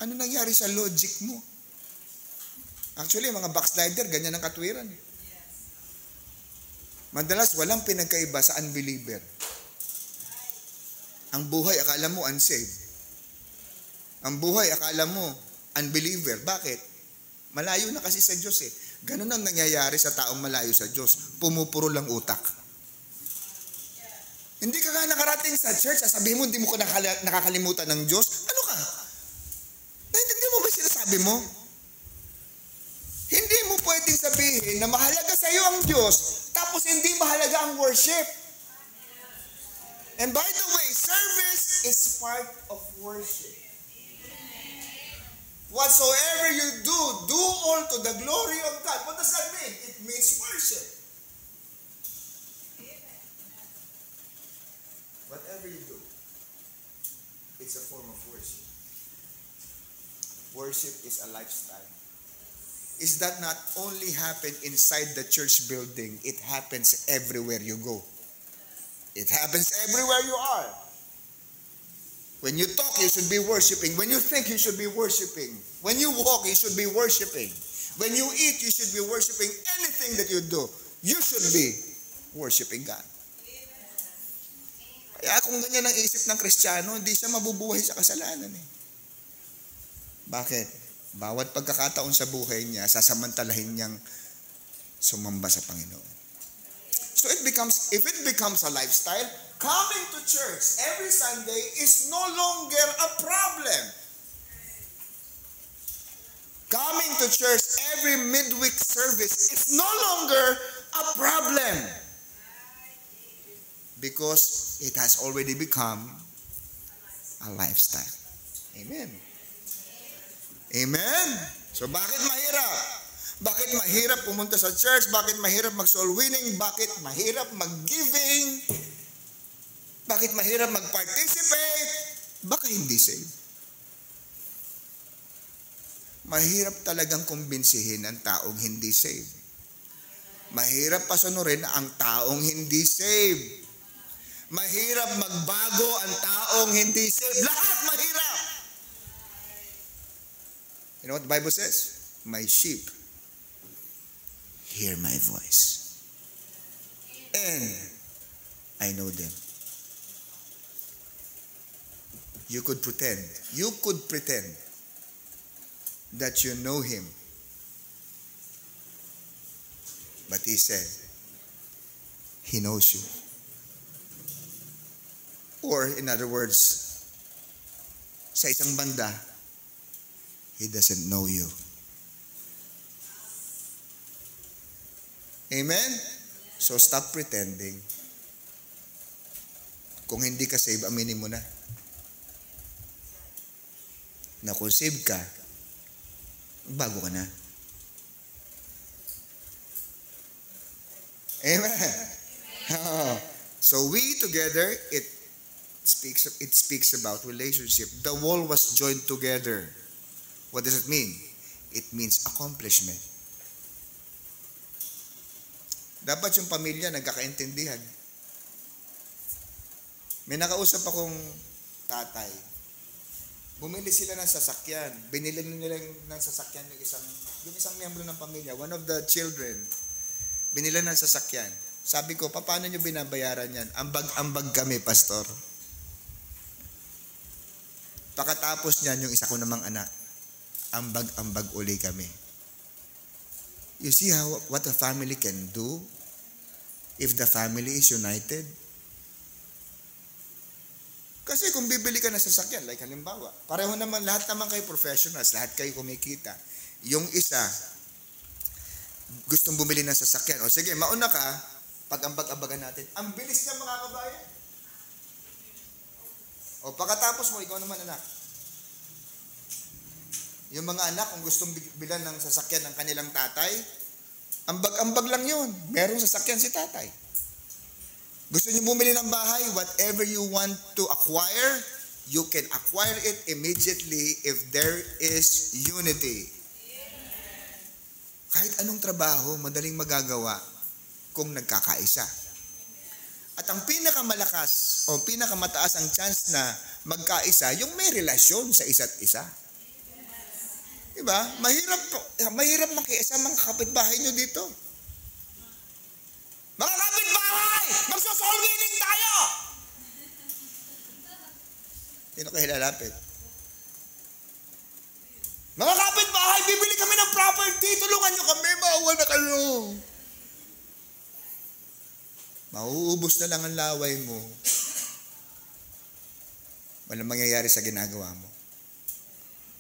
Ano nangyari sa logic mo? Actually, mga backslider, ganyan ang katwiran. Madalas, walang pinagkaiba sa unbeliever. Ang buhay, akala mo unsaved. Ang buhay, akala mo unbeliever. Bakit? Malayo na kasi sa Diyos Ganun ang nangyayari sa taong malayo sa Diyos. Pumupuro lang utak. Hindi ka nga nakarating sa church, sabihin mo, hindi mo ka nakakalimutan ng Diyos. Ano ka? Naintindihan mo ba sinasabi mo? Hindi mo pwedeng sabihin na mahalaga sa iyo ang Diyos, tapos hindi mahalaga ang worship. And by the way, service is part of worship. Whatsoever you do all to the glory of God. What does that mean? It means worship. Whatever you do, it's a form of worship. Worship is a lifestyle. Is that not only happen inside the church building, it happens everywhere you go. It happens everywhere you are. When you talk, you should be worshiping. When you think, you should be worshiping. When you walk, you should be worshiping. When you eat, you should be worshiping. Anything that you do, you should be worshiping God. Kaya kung ganyan ang isip ng Kristiyano, hindi siya mabubuhay sa kasalanan Bakit? Bawat pagkakataon sa buhay niya, sasamantalahin niyang sumamba sa Panginoon. So if it becomes a lifestyle, coming to church every Sunday is no longer a problem. Coming to church every midweek service is no longer a problem. Because it has already become a lifestyle. Amen. Amen. So bakit mahirap? Bakit mahirap pumunta sa church? Bakit mahirap mag-soul winning? Bakit mahirap mag-giving? Bakit mahirap mag-participate? Baka hindi saved. Mahirap talagang kumbinsihin ang taong hindi saved. Mahirap pasunurin ang taong hindi saved. Mahirap magbago ang taong hindi saved. Lahat mahirap. You know what the Bible says? My sheep hear my voice. And I know them. You could pretend that you know him. But he said, he knows you. Or, in other words, sa isang banda, he doesn't know you. Amen? So, stop pretending. Kung hindi ka save, aminin mo na. Na kung save ka, bago ka na. Amen? So, we together, it speaks about relationship. The wall was joined together. What does it mean? It means accomplishment. Dapat yung pamilya nagkakaintindihan. May nakausap akong tatay. Bumili sila ng sasakyan. Binili nila ng sasakyan yung isang miyembro ng pamilya, one of the children. Binili ng sasakyan. Sabi ko, paano nyo binabayaran yan? Ambag kami, pastor. Pagkatapos niyan, yung isa ko namang anak, ambag uli kami. You see what a family can do if the family is united? Kasi kung bibili ka ng sasakyan, like halimbawa, pareho naman, lahat naman kayo professionals, lahat kayo kumikita. Yung isa, gustong bumili ng sasakyan. O sige, mauna ka, pag-ambag-ambagan natin. Ang bilis niya mga kabayan. O pagkatapos mo, ikaw naman anak. Yung mga anak, kung gustong bilan ng sasakyan ng kanilang tatay, ambag-ambag lang yun. Merong sasakyan si tatay. Gusto niyo bumili ng bahay, whatever you want to acquire, you can acquire it immediately if there is unity. Kahit anong trabaho, madaling magagawa kung nagkakaisa. At ang pinakamalakas o pinakamataas ang chance na magkaisa, yung may relasyon sa isa't isa. Diba? Mahirap makiisa mga kapitbahay nyo dito. Mga kapitbahay! Magso-soul winning tayo! Sino kayo lalapit? Mga kapitbahay, bibili kami ng property. Tulungan nyo kami, maawa na kayo. Mauubos na lang ang laway mo. Walang mangyayari sa ginagawa mo.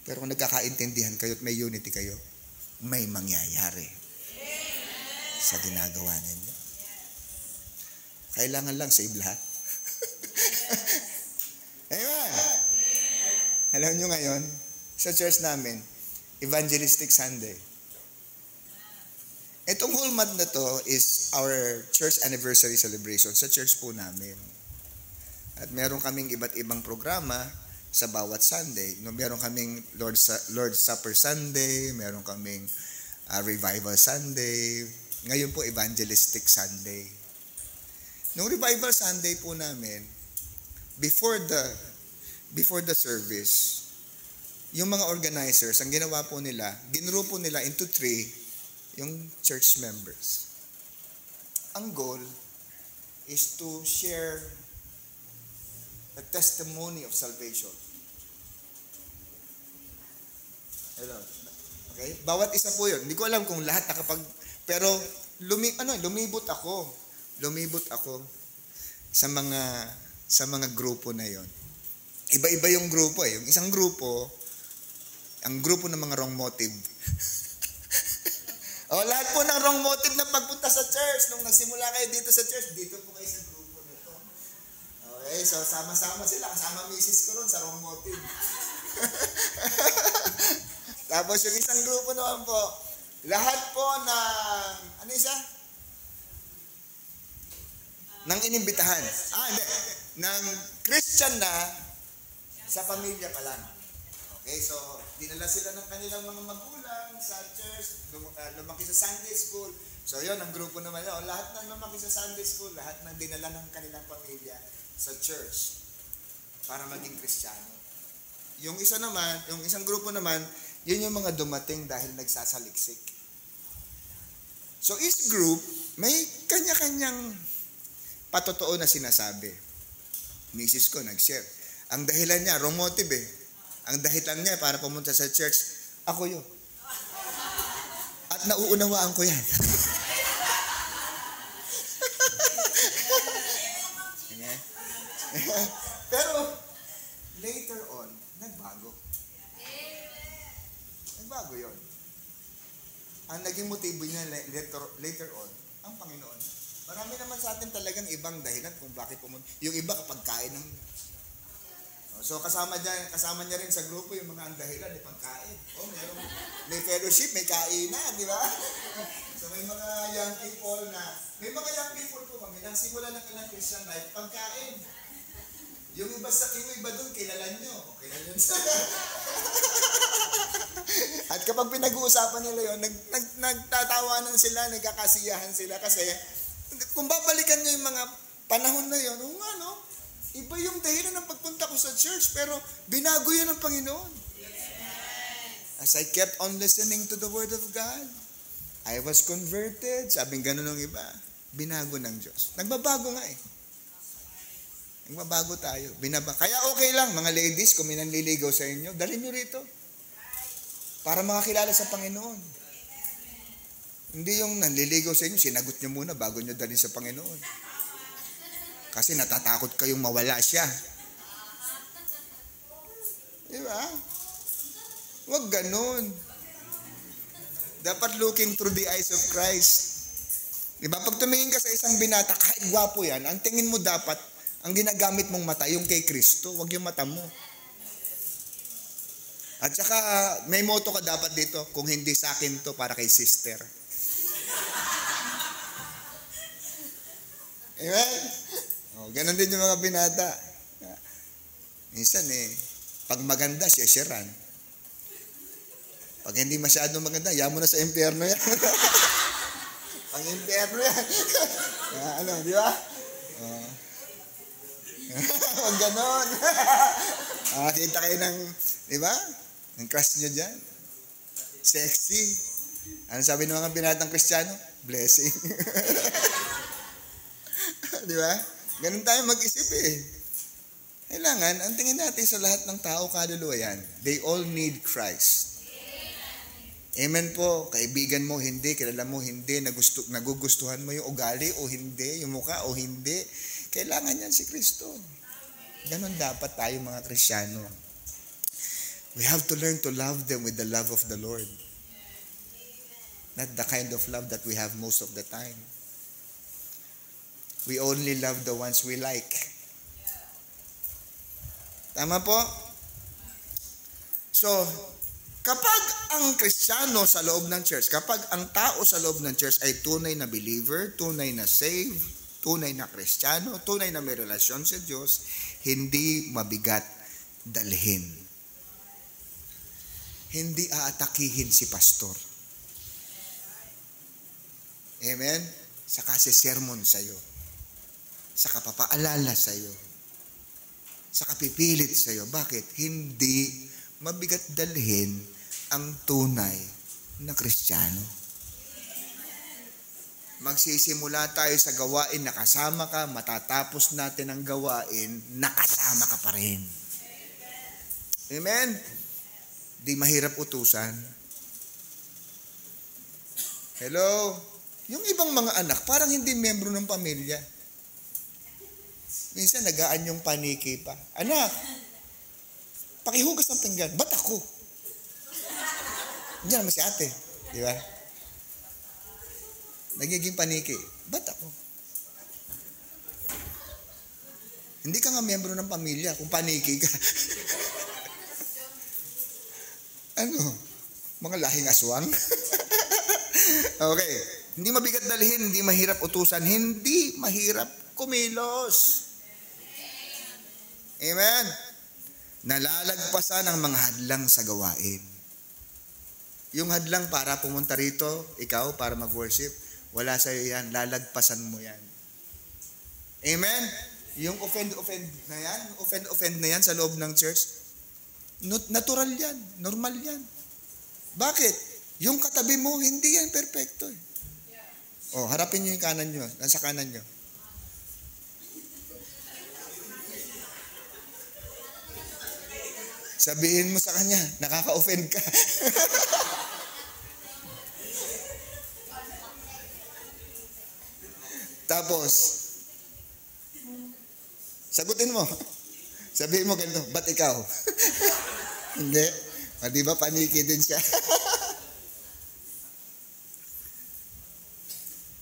Pero kung nagkakaintindihan kayo at may unity kayo, may mangyayari sa ginagawa ninyo. Kailangan lang save lahat. Amen. Alam nyo ngayon, sa church namin, Evangelistic Sunday. Itong whole month na to is our church anniversary celebration sa church po namin. At meron kaming iba't ibang programa sa bawat Sunday. Meron kaming Lord's Supper Sunday, meron kaming Revival Sunday. Ngayon po, Evangelistic Sunday. Nung Revival Sunday po namin, before the service, yung mga organizers, ang ginawa po nila, ginrupo nila into 3 yung church members. Ang goal is to share the testimony of salvation. Hello. Okay? Bawat isa po yun. Hindi ko alam kung lahat pero lumibot ako. Lumibot ako sa mga grupo na yon. Iba-iba yung grupo eh. Yung isang grupo, ang grupo ng mga wrong motive. Lahat po ng wrong motive na pagpunta sa church. Nung nagsimula kayo dito sa church, dito po kayo sa grupo na to. Okay, so sama-sama sila. Kasama misis ko ron sa wrong motive. Tapos yung isang grupo naman po, lahat po ng, nang inimbitahan. Hindi. Ng Christian na sa pamilya pa lang. Okay, so dinala sila ng kanilang mga magulang sa church, lumaki sa Sunday school. So yun, ang grupo naman yun. Lahat ng lumaki sa Sunday school, lahat ng dinala ng kanilang pamilya sa church para maging Kristiyano. Yung isang grupo naman, yun yung mga dumating dahil nagsasaliksik. So each group, may kanya-kanyang patotoo na sinasabi. Misis ko nag-share. Ang dahilan niya, wrong motive eh. Ang dahilan niya para pumunta sa church, ako yun. At nauunawaan ko yan. Pero, later on, nagbago. Nagbago yun. Ang naging motibo niya later on, ang Panginoon. Marami naman sa atin talagang ibang dahilan kung bakit pumunta. Yung iba kapag kain ng... So kasama niya rin sa grupo yung mga ang dahilan, pagkain. May fellowship, may kainan, di ba? So may mga young people po kami, nang simula ng kanilang Christian life, pagkain. Yung iba doon, kilala nyo. At kapag pinag-uusapan nila yun, nagtatawanan sila, nagkakasiyahan sila kasi kung babalikan nyo yung mga panahon na yun, iba yung dahilan ng pagpunta ko sa church, pero binago yun ng Panginoon. As I kept on listening to the Word of God, I was converted. Sabing ganun ng iba, binago ng Diyos. Nagbabago nga eh. Nagbabago tayo. Kaya okay lang, mga ladies, kung may nanliligaw sa inyo, dalhin nyo rito. Para makakilala sa Panginoon. Hindi yung nanliligaw sa inyo, sinagot nyo muna bago nyo dalhin sa Panginoon. Kasi natatakot kayong mawala siya. Di ba? Huwag ganun. Dapat looking through the eyes of Christ. Di ba? Pag tumingin ka sa isang binata, kahit gwapo yan, ang tingin mo dapat, ang ginagamit mong mata, yung kay Kristo, huwag yung mata mo. At saka, may motto ka dapat dito, kung hindi sa akin to, para kay sister. Amen? Ganon din yung mga binata. Minsan pag maganda, siya-sharan. Pag hindi masyadong maganda, yaman mo na sa impyerno yan. Pang impyerno yan. Di ba? Huwag ganon. Kita kayo ng, di ba? Ng crush nyo dyan. Sexy. Ano sabi ng mga binatang Kristiyano? Blessing. Di ba? Ganun tayo mag-isip eh. Kailangan, ang tingin natin sa lahat ng tao, kaluluwa yan. They all need Christ. Amen po. Kaibigan mo, hindi. Kilala mo, hindi. Nagugustuhan mo yung ugali o hindi. Yung mukha o hindi. Kailangan yan si Kristo. Ganun dapat tayo mga Kristiyano. We have to learn to love them with the love of the Lord. Not the kind of love that we have most of the time. We only love the ones we like. Tama po? So, kapag ang Kristiyano sa loob ng church, kapag ang tao sa loob ng church ay tunay na believer, tunay na saved, tunay na Kristiyano, tunay na may relasyon sa Diyos, hindi mabigat dalhin. Hindi aatakihin si pastor. Amen? Saka si sermon sa'yo. Sa kapapaalala sa iyo. Sa kapipilit sa iyo. Bakit? Hindi mabigat dalhin ang tunay na Kristiyano. Magsisimula tayo sa gawain, nakasama ka, matatapos natin ang gawain, nakasama ka pa rin. Amen? Di mahirap utusan. Hello? Yung ibang mga anak, parang hindi membro ng pamilya. Minsan, nagaan yung paniki pa. Anak, pakihugas ng pinggan. Ba't ako? Diyan naman si ate. Di ba? Nagiging paniki. Ba't ako? Hindi ka nga miyembro ng pamilya kung paniki ka. Ano? Mga lahing aswang? Okay. Hindi mabigat dalhin, hindi mahirap utusan, hindi mahirap kumilos. Amen? Nalalagpasan ang mga hadlang sa gawain. Yung hadlang para pumunta rito, ikaw para mag-worship, wala sa'yo yan, lalagpasan mo yan. Amen? Yung offend na yan, offend na yan sa loob ng church, natural yan, normal yan. Bakit? Yung katabi mo, hindi yan perfecto. Oh, harapin nyo yung kanan nyo, nasa kanan nyo. Sabihin mo sa kanya, nakaka-offend ka. Tapos, sagutin mo. Sabihin mo ganito, ba't ikaw? Hindi. Di ba paniki din siya?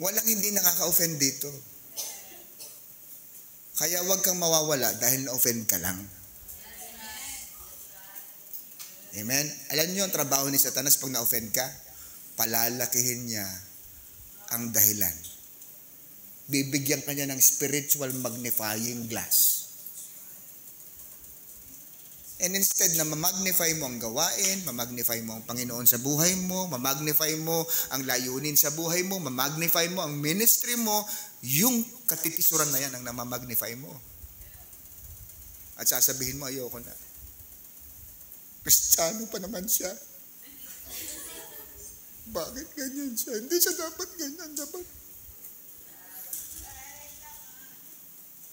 Walang hindi nakaka-offend dito. Kaya huwag kang mawawala dahil na-offend ka lang. Amen? Alam niyo ang trabaho ni Satanas pag na-offend ka? Palalakihin niya ang dahilan. Bibigyan ka niya ng spiritual magnifying glass. And instead na mamagnify mo ang gawain, mamagnify mo ang Panginoon sa buhay mo, mamagnify mo ang layunin sa buhay mo, mamagnify mo ang ministry mo, yung katitisuran na yan ang namamagnify mo. At sasabihin mo, ayoko na. Kristiyano pa naman siya. Bakit ganyan siya? Hindi siya dapat ganyan. Dapat.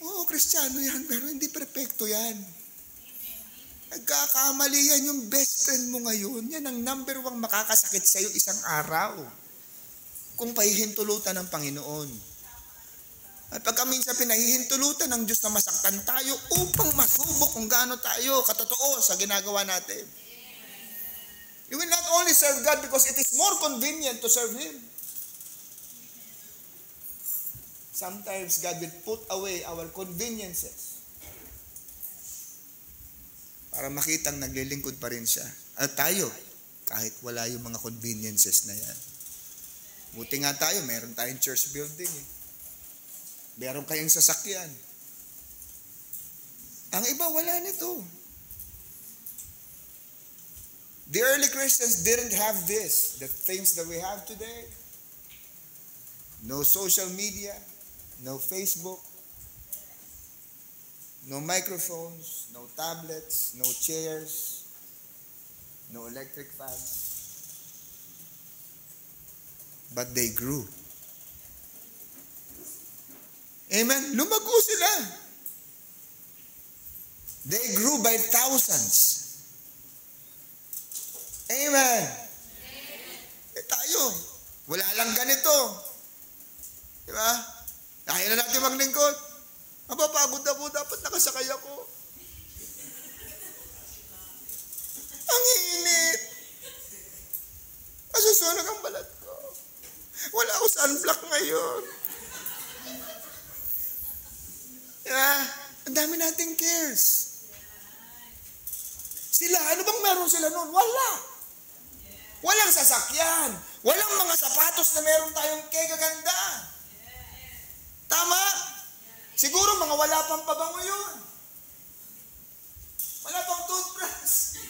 Oo, Kristiyano yan, pero hindi perfecto yan. Nagkakamali yan yung best friend mo ngayon. Yan ang number 1 makakasakit sa'yo isang araw. Kung pahihintulutan ng Panginoon. At pagka minsan pinahihintulutan ng Diyos na masaktan tayo upang masubok kung gaano tayo katotoo sa ginagawa natin. You will not only serve God because it is more convenient to serve Him. Sometimes God will put away our conveniences para makitang naglilingkod pa rin siya. At tayo, kahit wala yung mga conveniences na yan. Buti nga tayo, meron tayong church building eh. Meron kayong sasakyan. Ang iba, wala nito. The early Christians didn't have this, the things that we have today. No social media, no Facebook, no microphones, no tablets, no chairs, no electric fans. But they grew. Amen? Lumago sila. They grew by thousands. Amen? Eh tayo, wala lang ganito. Diba? Kaya na natin maglingkod. Mapapagod ako, dapat nakasakay ako. Ang init. Masusunog ang balat ko. Wala ako sunblock ngayon. Diba? Ang dami nating cares. Sila, ano bang meron sila noon? Wala. Walang sasakyan. Walang mga sapatos na meron tayong kagaganda. Tama? Siguro mga wala pang pabango yun. Wala pang toothbrush.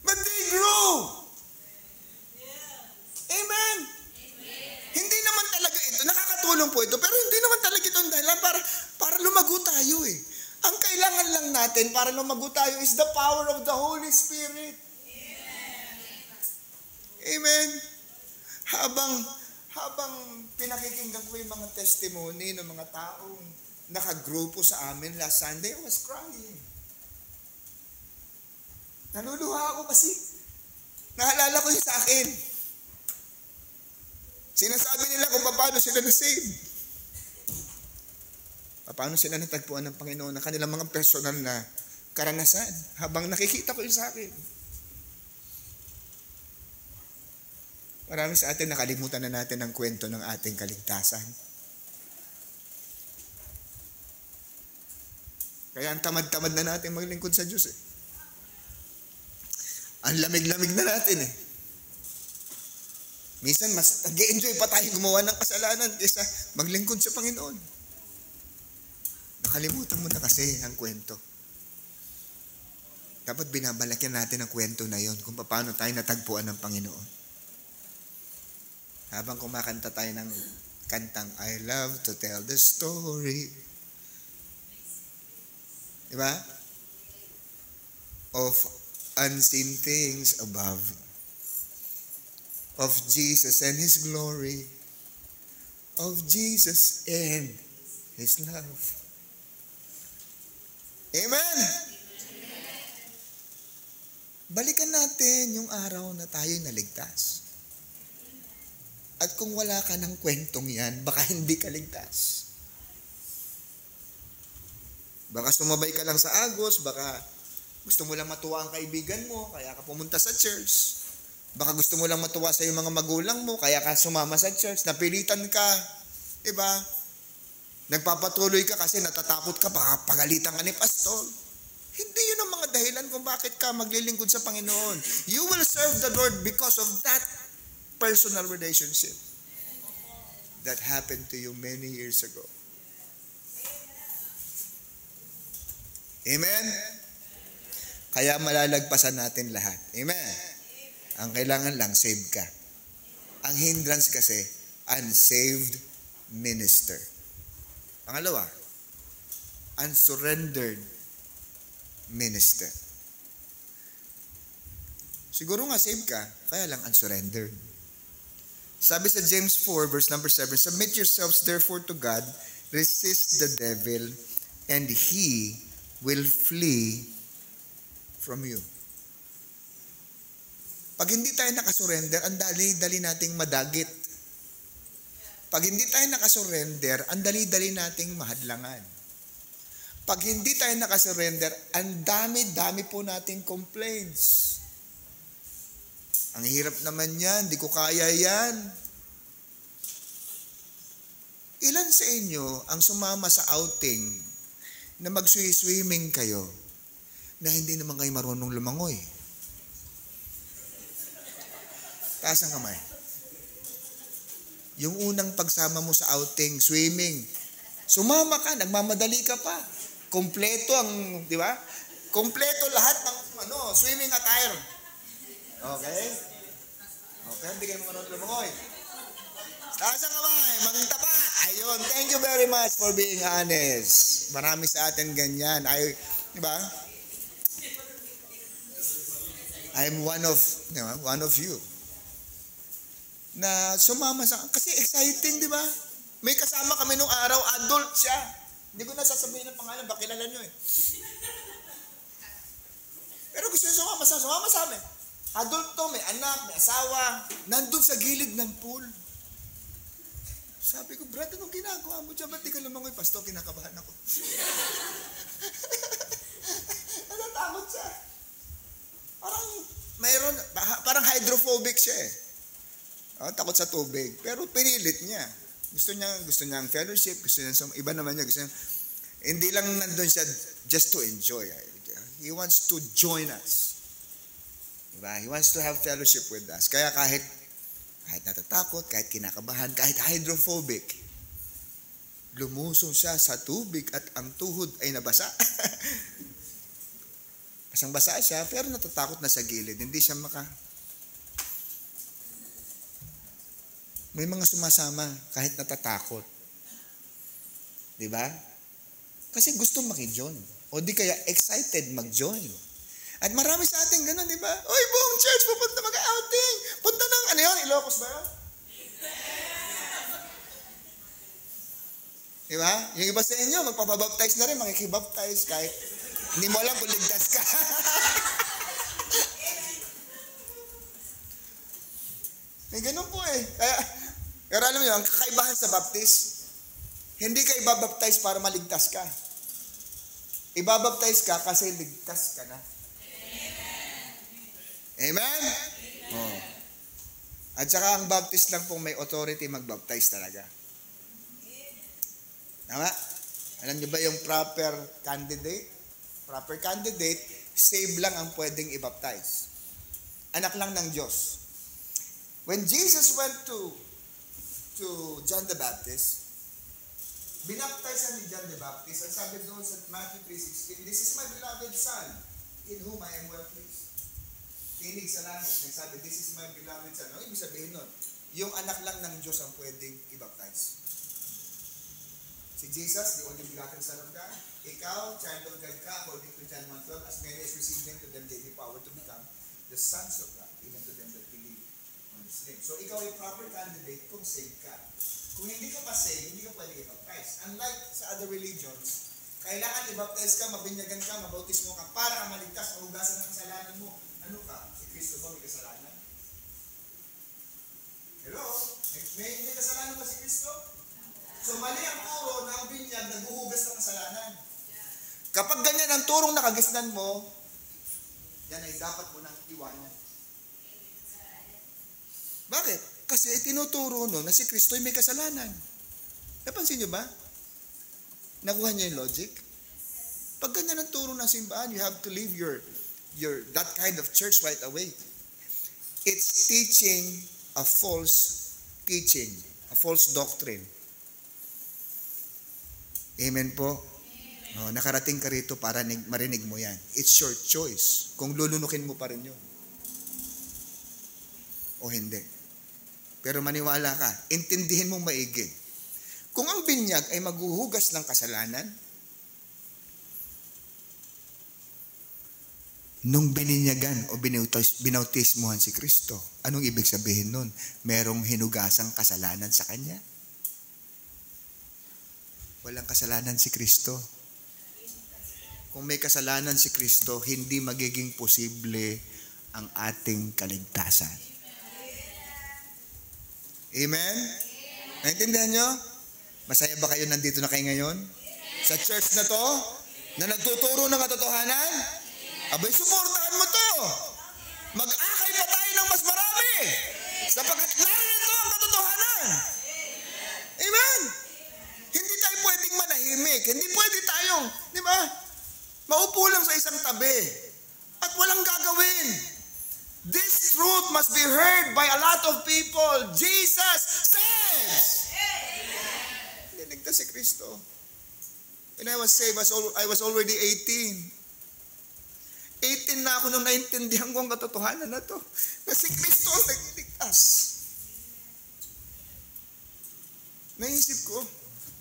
But they grow. Amen. Hindi naman talaga ito, nakakatulong po ito, pero hindi naman talaga ito ang dahilan para lumago tayo eh. Ang kailangan lang natin para lumago tayo is the power of the Holy Spirit. Amen. Habang pinakikinggan ko yung mga testimony ng mga taong nakagrupo sa amin last Sunday, I was crying. Naluluha ako kasi naalala ko yung sa akin. Sinasabi nila kung paano sila na-save. Paano sila natagpuan ng Panginoon na kanilang mga personal na karanasan habang nakikita ko yung sa akin. Marami sa atin nakalimutan na natin ang kwento ng ating kaligtasan. Kaya ang tamad-tamad na natin maglingkod sa Diyos eh. Ang lamig-lamig na natin eh. Minsan mas nag-enjoy pa tayo gumawa ng kasalanan kaysa maglingkod sa Panginoon. Nakalimutan mo na kasi ang kwento. Dapat binabalakyan natin ang kwento na yon kung paano tayo natagpuan ng Panginoon. Habang kumakanta tayo ng kantang, I love to tell the story. Diba? Of unseen things above. Of Jesus and His glory. Of Jesus and His love. Amen? Balikan natin yung araw na tayo naligtas. At kung wala ka ng kwentong yan, baka hindi ka ligtas. Baka sumabay ka lang sa Agos, baka gusto mo lang matuwa ang kaibigan mo, kaya ka pumunta sa church. Baka gusto mo lang matuwa sa iyong mga magulang mo, kaya ka sumama sa church. Napilitan ka, diba? Nagpapatuloy ka kasi natatakot ka, baka pagalitan ka ni pastor. Hindi yun ang mga dahilan kung bakit ka maglilingkod sa Panginoon. You will serve the Lord because of that personal relationship that happened to you many years ago. Amen? Kaya malalagpasan natin lahat. Amen? Ang kailangan lang, save ka. Ang hindrance kasi, unsaved minister. Pangalawa, unsurrendered minister. Siguro nga save ka, kaya lang unsurrendered. Sabi sa James 4, verse number 7, submit yourselves therefore to God, resist the devil, and he will flee from you. Pag hindi tayo nakasurrender, ang dali-dali nating madagit. Pag hindi tayo nakasurrender, ang dali-dali nating mahadlangan. Pag hindi tayo nakasurrender, ang dami-dami po nating complaints. Ang hirap naman yan, di ko kaya yan. Ilan sa inyo ang sumama sa outing na mag-swimming kayo na hindi naman kayo marunong lumangoy? Taas ang kamay. Yung unang pagsama mo sa outing, swimming, sumama ka, nagmamadali ka pa. Kompleto ang, di ba? Kompleto lahat ng swimming attire. Okay? Okay, hindi kayo marunong lumangoy. Taas ang kamay, magtapat. Ayun, thank you very much for being honest. Marami sa atin ganyan. Di ba? I'm one of you. Na sumama sa, kasi exciting, di ba? May kasama kami nung araw, adult siya. Hindi ko na sasabihin ng pangalan, baka kilala nyo eh. Pero gusto niya sumama sa amin. Adult to, may anak, may asawa, nandun sa gilid ng pool. Sabi ko, Brad, anong ginagawa mo dyan? Ba't di ka lumangoy? Pastor, kinakabahan ako. Natatakot siya. Parang hydrophobic siya eh. Takot sa tubig. Pero pinilit niya. Gusto niya ang fellowship, gusto niya iba naman niya, gusto niya, hindi lang nandun siya just to enjoy. He wants to join us. Diba? He wants to have fellowship with us. Kaya kahit natatakot, kahit kinakabahan, kahit hydrophobic, lumusong siya sa tubig at ang tuhod ay nabasa. Basang-basa siya, pero natatakot na sa gilid. Hindi siya May mga sumasama kahit natatakot. Diba? Kasi gusto maki-join. O di kaya excited mag-join. At marami sa atin ganun, diba? Oy, buong church, pupunta mag-outing. Punta ng, Ilocos ba yun? Diba? Yung iba sa inyo, magpapabaptize na rin, makikibaptize kahit hindi mo alam kung ligtas ka. May ganun po eh. Kaya, pero alam niyo, ang kakaibahan sa baptist, hindi ka ibabaptize para maligtas ka. Ibabaptize ka kasi ligtas ka na. Amen? Oh. At saka ang baptist lang pong may authority magbaptize talaga. Tama? Alam niyo ba yung proper candidate? Proper candidate, save lang ang pwedeng ibaptize. Anak lang ng Diyos. When Jesus went to John the Baptist, binaptize ni John the Baptist, ang sabi doon sa Matthew 3:16, "This is my beloved Son, in whom I am well pleased." Tinig sa langit, nagsabi, "This is my beloved Son." Ano ibig sabihin nun? Yung anak lang ng Diyos ang pwedeng i-baptize. Si Jesus, the only begotten Son of God. Ikaw, child of God ka, according to John 1:12, "As many as received him, to them gave he power to become the sons of God, even to them that believe on his name." So ikaw yung proper candidate kung saved ka. Kung hindi ka pa saved, hindi ka pwede i-baptize. Unlike sa other religions, kailangan i-baptize ka, mabinyagan ka, mabautismo ka, para ka maligtas, mahugasan ng kasalanan mo. Ano ka? Si Kristo ba may kasalanan? Hello? May kasalanan ba si Kristo? So mali ang turo na ang binyag naghuhugas ng kasalanan. Kapag ganyan ang turong nakagisnan mo, yan ay dapat mo nang iwanan. Bakit? Kasi tinuturo no na si Kristo ay may kasalanan. Napansin niyo ba? Nakuha niyo yung logic? Pag ganyan ang turo ng simbahan, you have to leave that kind of church right away. It's teaching a false teaching, a false doctrine. Amen po? No, nakarating ka rito para marinig mo yan. It's your choice. Kung lulunukin mo pa rin yun. O hindi. Pero maniwala ka, intindihin mong maigi. Kung ang binyag ay maghuhugas ng kasalanan, nung bininyagan o binautismuhan si Kristo, anong ibig sabihin nun? Merong hinugasang kasalanan sa Kanya? Walang kasalanan si Kristo. Kung may kasalanan si Kristo, hindi magiging posible ang ating kaligtasan. Amen? Naintindihan nyo? Masaya ba kayo nandito na kayo ngayon? Sa church na to? Na nagtuturo ng katotohanan? Abay, suportahan mo to. Mag-akay pa tayo ng mas marami. Sapagkat narito ang katotohanan. Amen? Hindi tayo pwedeng manahimik. Hindi pwede tayong, di ba? Maupo lang sa isang tabi. At walang gagawin. This truth must be heard by a lot of people. Jesus says. Niligtas si Kristo. When I was saved, I was already 18. 18 na ako nung naintindihan ko ang katotohanan na to. Na si Kristo ang nagliligtas. Naisip ko,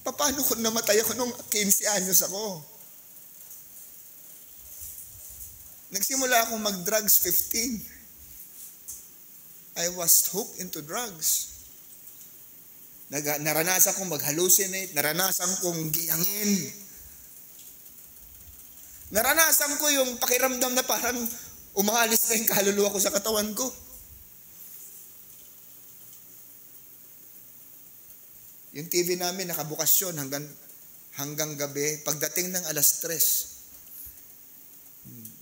paano kung namatay ako nung 15 anyos ako? Nagsimula akong mag-drugs 15. I was hooked into drugs. Naranasan kong mag-hallucinate, naranasan kong giyangin. Naranasan ko yung pakiramdam na parang umaalis na yung kaluluwa ko sa katawan ko. Yung TV namin nakabukas yun hanggang gabi. Pagdating ng 3:00,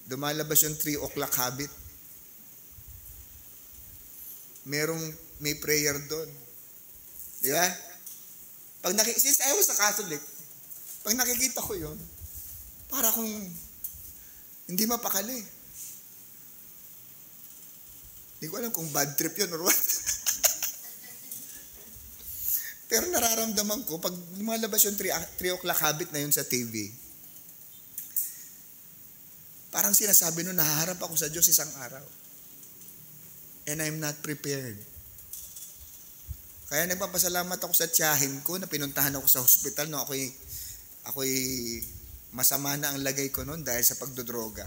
lumalabas yung 3 o'clock habit. May prayer doon. Di ba? Since I was a Catholic, pag nakikita ko yun, para kung hindi mapakali. Hindi ko alam kung bad trip yun or what. Pero nararamdaman ko, pag lumalabas yung 3 o'clock habit na yun sa TV, parang sinasabi nun, nahaharap ako sa Diyos isang araw. And I'm not prepared. Kaya nagpapasalamat ako sa tiyahin ko na pinuntahan ako sa hospital no ako'y masama na ang lagay ko noon dahil sa pagdodroga.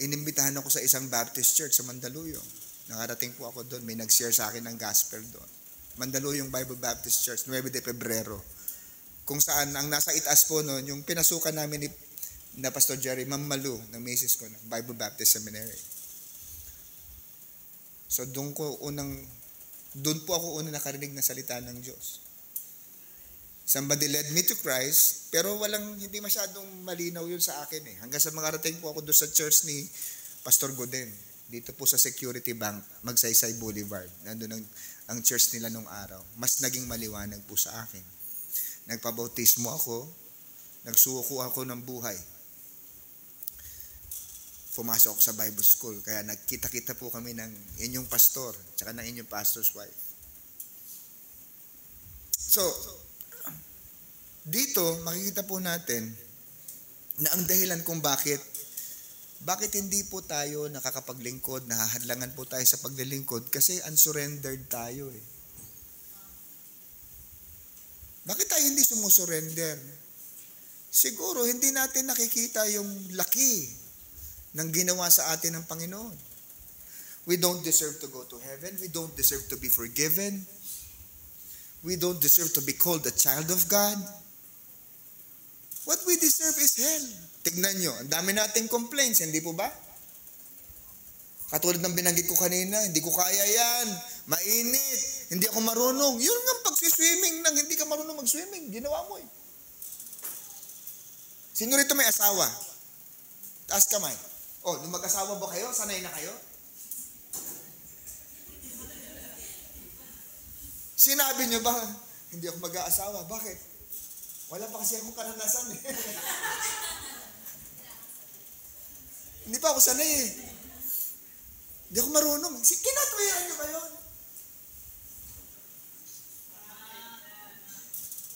Inimbitahan ako sa isang Baptist church sa Mandaluyong. Nakarating po ako doon, may nag-share sa akin ng gospel doon. Mandaluyong Bible Baptist Church, 9 de Febrero. Kung saan ang nasa itaas po noon, yung pinasukan namin na Pastor Jerry, Ma'am Malu, ng misis ko, ng Bible Baptist Seminary. So doon po ako unang nakarinig ng salita ng Diyos. Somebody led me to Christ, pero hindi masyadong malinaw yun sa akin eh. Hanggang sa makarating po ako doon sa church ni Pastor Goden. Dito po sa Security Bank, Magsaysay Boulevard. Nandun ang church nila nung araw. Mas naging maliwanag po sa akin. Nagpabautismo ako, nagsuko ako ng buhay. Pumasok ako sa Bible School, kaya nagkita-kita po kami ng inyong pastor, tsaka ng inyong pastor's wife. So, dito, makikita po natin na ang dahilan kung bakit hindi po tayo nakakapaglingkod, nahahadlangan po tayo sa paglilingkod, kasi unsurrendered tayo eh. Bakit tayo hindi sumusurrender? Siguro, hindi natin nakikita yung laki ng ginawa sa atin ng Panginoon. We don't deserve to go to heaven. We don't deserve to be forgiven. We don't deserve to be called a child of God. What we deserve is hell. Tignan nyo, ang dami nating complaints, hindi po ba? Katulad ng binanggit ko kanina, hindi ko kaya yan, mainit, hindi ako marunong. Yun nga pagsiswimming nang hindi ka marunong mag-swimming, ginawa mo eh. Sino rito may asawa? Taas kamay. Oh, nung mag-asawa ba kayo? Sanay na kayo? Sinabi nyo ba, hindi ako mag-aasawa? Bakit? Wala pa kasi akong karanasan eh. Hindi pa ako sanay eh. Hindi ako marunong. Kinatwiran nyo ba yun?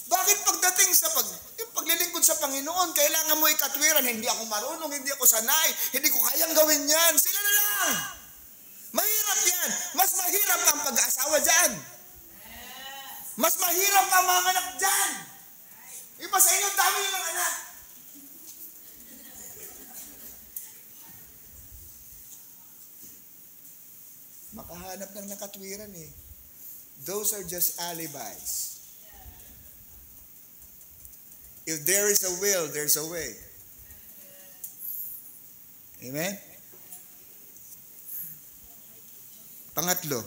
Bakit pagdating sa paglilingkod sa Panginoon, kailangan mo ikatwiran, hindi ako marunong, hindi ako sanay, hindi ko kayang gawin yan. Sila na lang. Mahirap yan. Mas mahirap ang pag-aasawa dyan. Mas mahirap ang mga anak dyan. Iba sa inyo, dami nyo ng anak. Makahanap ng nakatwiran eh. Those are just alibis. If there is a will, there's a way. Amen? Pangatlo,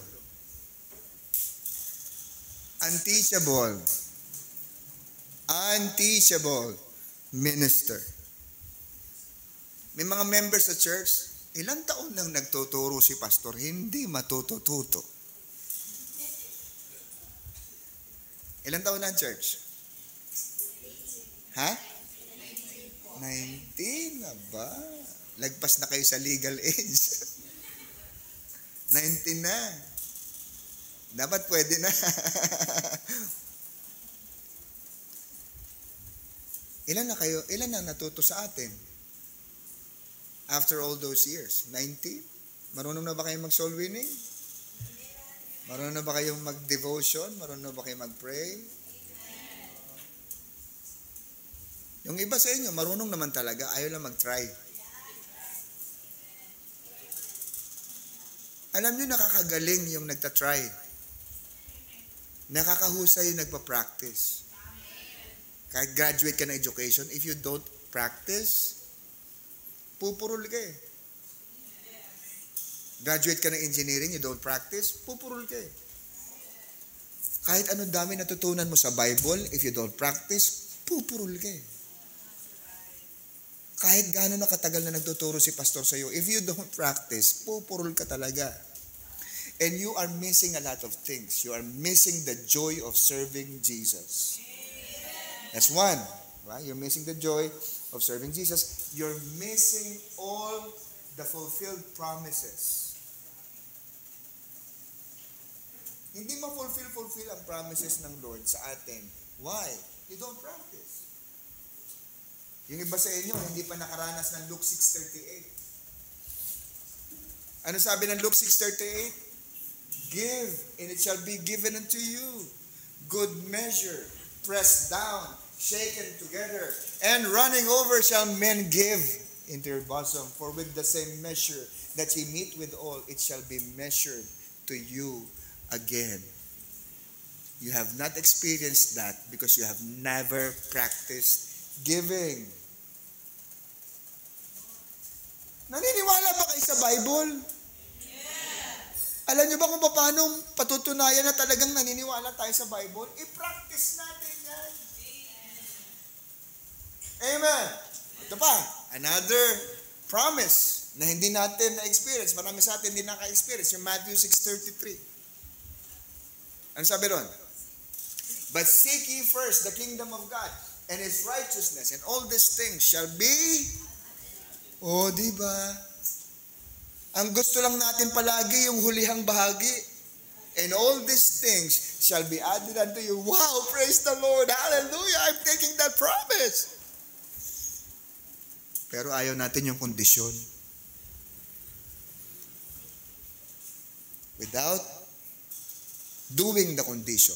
unteachable minister. May mga members sa church, ilang taon nang nagtuturo si pastor, hindi matutututo. Ilang taon na ang church? Ha? 19 na ba? Lagpas na kayo sa legal age. 19 na. Dapat pwede na. Ilan na kayo? Ilan na natuto sa atin? After all those years? 19? Marunong na ba kayong mag-soul winning? Marunong na ba kayong mag-devotion? Marunong na ba kayong mag-pray? Yung iba sa inyo, marunong naman talaga, ayaw lang mag-try. Alam nyo, nakakagaling yung nagtatry. Nakakahusay yung nagpa-practice. Kahit graduate ka ng education, if you don't practice, pupurul ka eh. Graduate ka ng engineering, you don't practice, pupurul ka eh. Kahit anong dami natutunan mo sa Bible, if you don't practice, pupurul ka eh. Kahit gaano na katagal na nagtuturo si pastor sa iyo, if you don't practice, pupurol ka talaga. And you are missing a lot of things. You are missing the joy of serving Jesus. That's one. Right? You're missing the joy of serving Jesus. You're missing all the fulfilled promises. Hindi ma-fulfill ang promises ng Lord sa atin. Why? You don't practice. Yung iba sa inyo, hindi pa nakaranas ng Luke 6:38. Ano sabi ng Luke 6:38? Give, and it shall be given unto you. Good measure, pressed down, shaken together, and running over shall men give into your bosom. For with the same measure that ye meet withal, it shall be measured to you again. You have not experienced that because you have never practiced giving. Naniniwala ba kayo sa Bible? Alam niyo ba kung paano patutunayan na talagang naniniwala tayo sa Bible? I-practice natin yan. Amen. Ito pa, another promise na hindi natin na-experience. Marami sa atin hindi naka-experience. Yung Matthew 6:33. Ano sabi ron? But seek ye first the kingdom of God and His righteousness, and all these things shall be... Oh, di ba? Ang gusto lang natin palagi yung hulihang bahagi. And all these things shall be added unto you. Wow, praise the Lord. Hallelujah. I'm taking that promise. Pero ayaw natin yung kondisyon. Without doing the condition,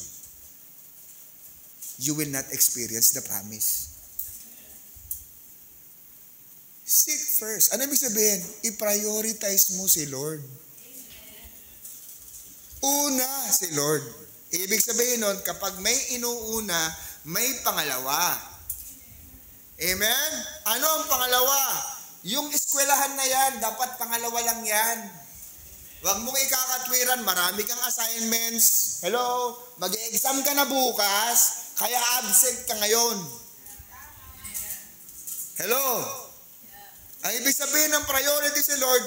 you will not experience the promise. Seek first. Ano ibig sabihin? I-prioritize mo si Lord. Una si Lord. Ibig sabihin nun, kapag may inuuna, may pangalawa. Amen? Ano ang pangalawa? Yung eskwelahan na yan, dapat pangalawa lang yan. Huwag mong ikakatwiran, marami kang assignments. Hello? Mag-e-exam ka na bukas, kaya absent ka ngayon. Hello? Ang ibig sabihin ng priority si Lord,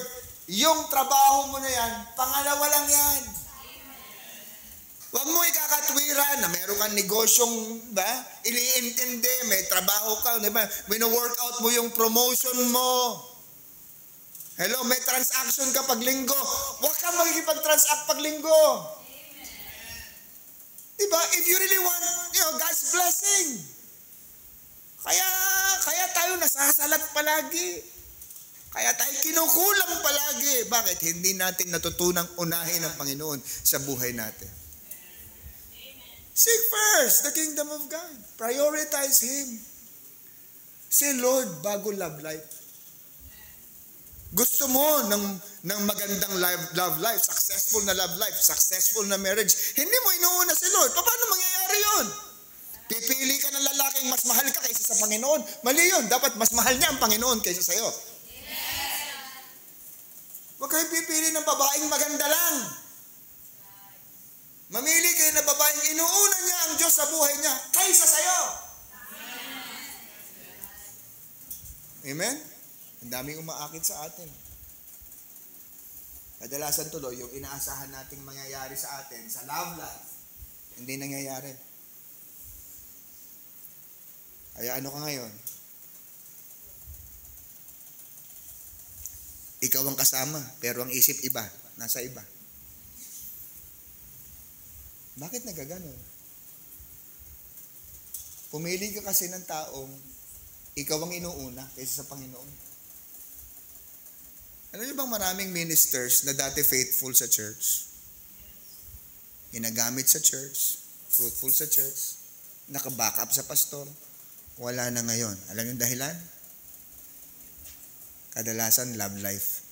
yung trabaho mo na yan, pangalawa lang yan. Huwag mo ikakatwiran na meron kang negosyong, iniintindi, may trabaho ka, wino-workout mo yung promotion mo. Hello, may transaction ka pag linggo. Huwag kang magkikipag-transact pag linggo. Diba? If you really want, God's blessing. Kaya tayo nasasalat palagi. Kaya tayo kinukulang palagi. Bakit? Hindi natin natutunang unahin ang Panginoon sa buhay natin. Seek first the kingdom of God. Prioritize Him. Say, Lord, bago love life. Gusto mo ng magandang love life, successful na love life, successful na marriage. Hindi mo inuuna si Lord. Paano mangyayari yun? Pipili ka ng lalaking mas mahal ka kaysa sa Panginoon. Mali yun. Dapat mas mahal niya ang Panginoon kaysa sa'yo. Huwag kayo pipili ng babaeng maganda lang. Mamili kayo ng babaeng inuuna niya ang Diyos sa buhay niya kaysa sa'yo. Amen? Ang daming umaakit sa atin. Kadalasan tuloy, yung inaasahan nating mangyayari sa atin sa love life, hindi nangyayari. Kaya ano ka ngayon? Ikaw ang kasama, pero ang isip iba, nasa iba. Bakit nagaganon? Pumili ka kasi ng taong ikaw ang inuuna kaysa sa Panginoon. Alam niyo bang maraming ministers na dati faithful sa church? Ginagamit sa church, fruitful sa church, naka-back up sa pastor, wala na ngayon. Alam niyo dahilan? Kadalasan, love life.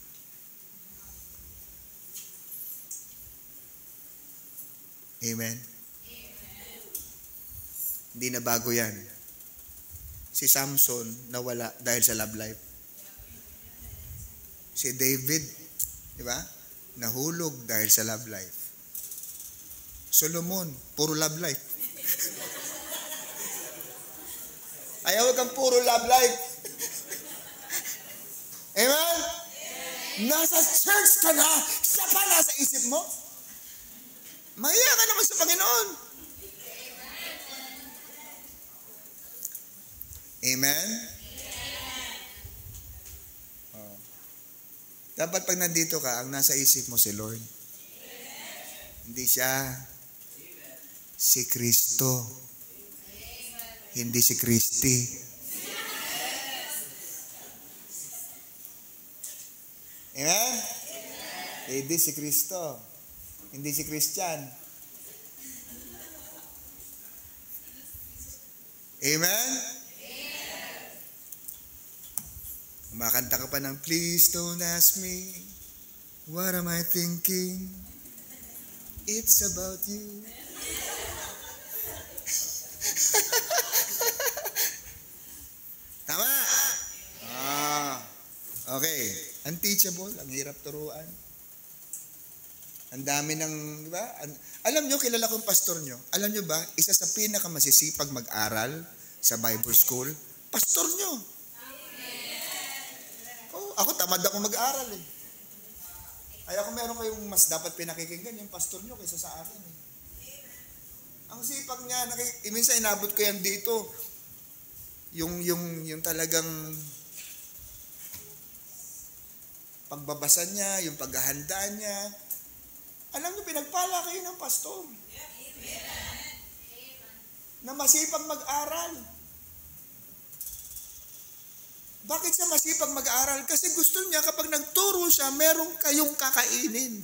Amen? Hindi na bago yan. Si Samson nawala dahil sa love life. Si David, di ba? Nahulog dahil sa love life. Solomon, puro love life. Ayaw kang puro love life. Amen? Nasa church ka na, siya pa nasa isip mo. Mahiya ka naman sa Panginoon. Amen? Oh. Dapat pag nandito ka, ang nasa isip mo si Lord. Hindi siya. Si Kristo. Hindi si Kristi. Amen? Hindi si Kristo. Hindi si Christian. Amen? Kumakanta ka pa ng, please don't ask me, what am I thinking? It's about you. Tama? Okay. Unteachable, ang hirap turuan. Ang dami ng, di ba? Alam nyo, kilala ko yung pastor nyo. Alam nyo ba, isa sa pinakamasisipag mag-aral sa Bible School, pastor nyo. Oh, ako tamad ako mag-aral eh. Ay ako meron kayong mas dapat pinakikinggan yung pastor nyo kaysa sa akin eh. Ang sipag niya, minsan inabot ko yan dito. Yung talagang pagbabasa niya, yung paghahanda niya. Alam niyo, pinagpala kayo ng pastor. Na masipag mag-aral. Bakit siya masipag mag-aral? Kasi gusto niya kapag nagturo siya, meron kayong kakainin.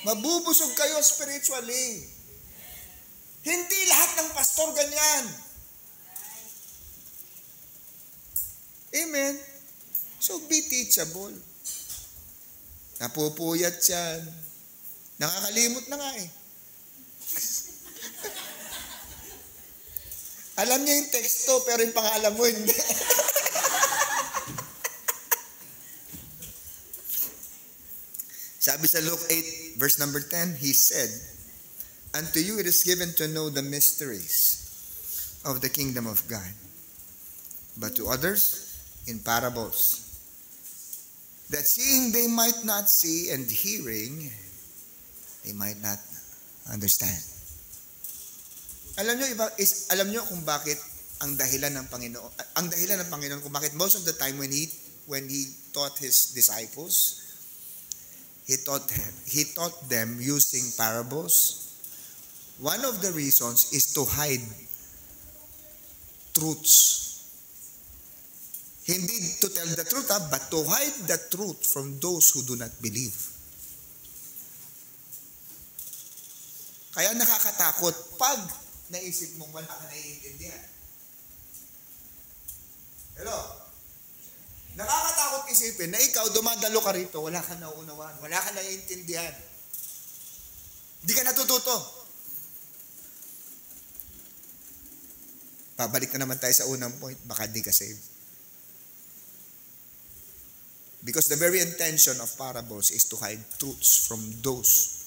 Mabubusog kayo spiritually. Hindi lahat ng pastor ganyan. Amen? So be teachable. Napupuyat yan. Nakakalimot na nga eh. Alam niya yung teksto, pero yung pangalan mo hindi. Sabi sa Luke 8, verse number 10, he said, "Unto you it is given to know the mysteries of the kingdom of God, but to others in parables, that seeing they might not see, and hearing they might not understand." Alam nyo kung bakit ang dahilan ng Panginoon kung bakit most of the time when he taught his disciples, he taught them using parables. One of the reasons is to hide truths. Hindi to tell the truth, but to hide the truth from those who do not believe. Kaya nakakatakot pag naisip mong wala ka naiintindihan. Hello? Nakakatakot isipin na ikaw dumadalo ka rito, wala ka nauunawaan, wala ka naiintindihan. Hindi ka natututo. Pabalik na naman tayo sa unang point, baka di ka saved. Because the very intention of parables is to hide truths from those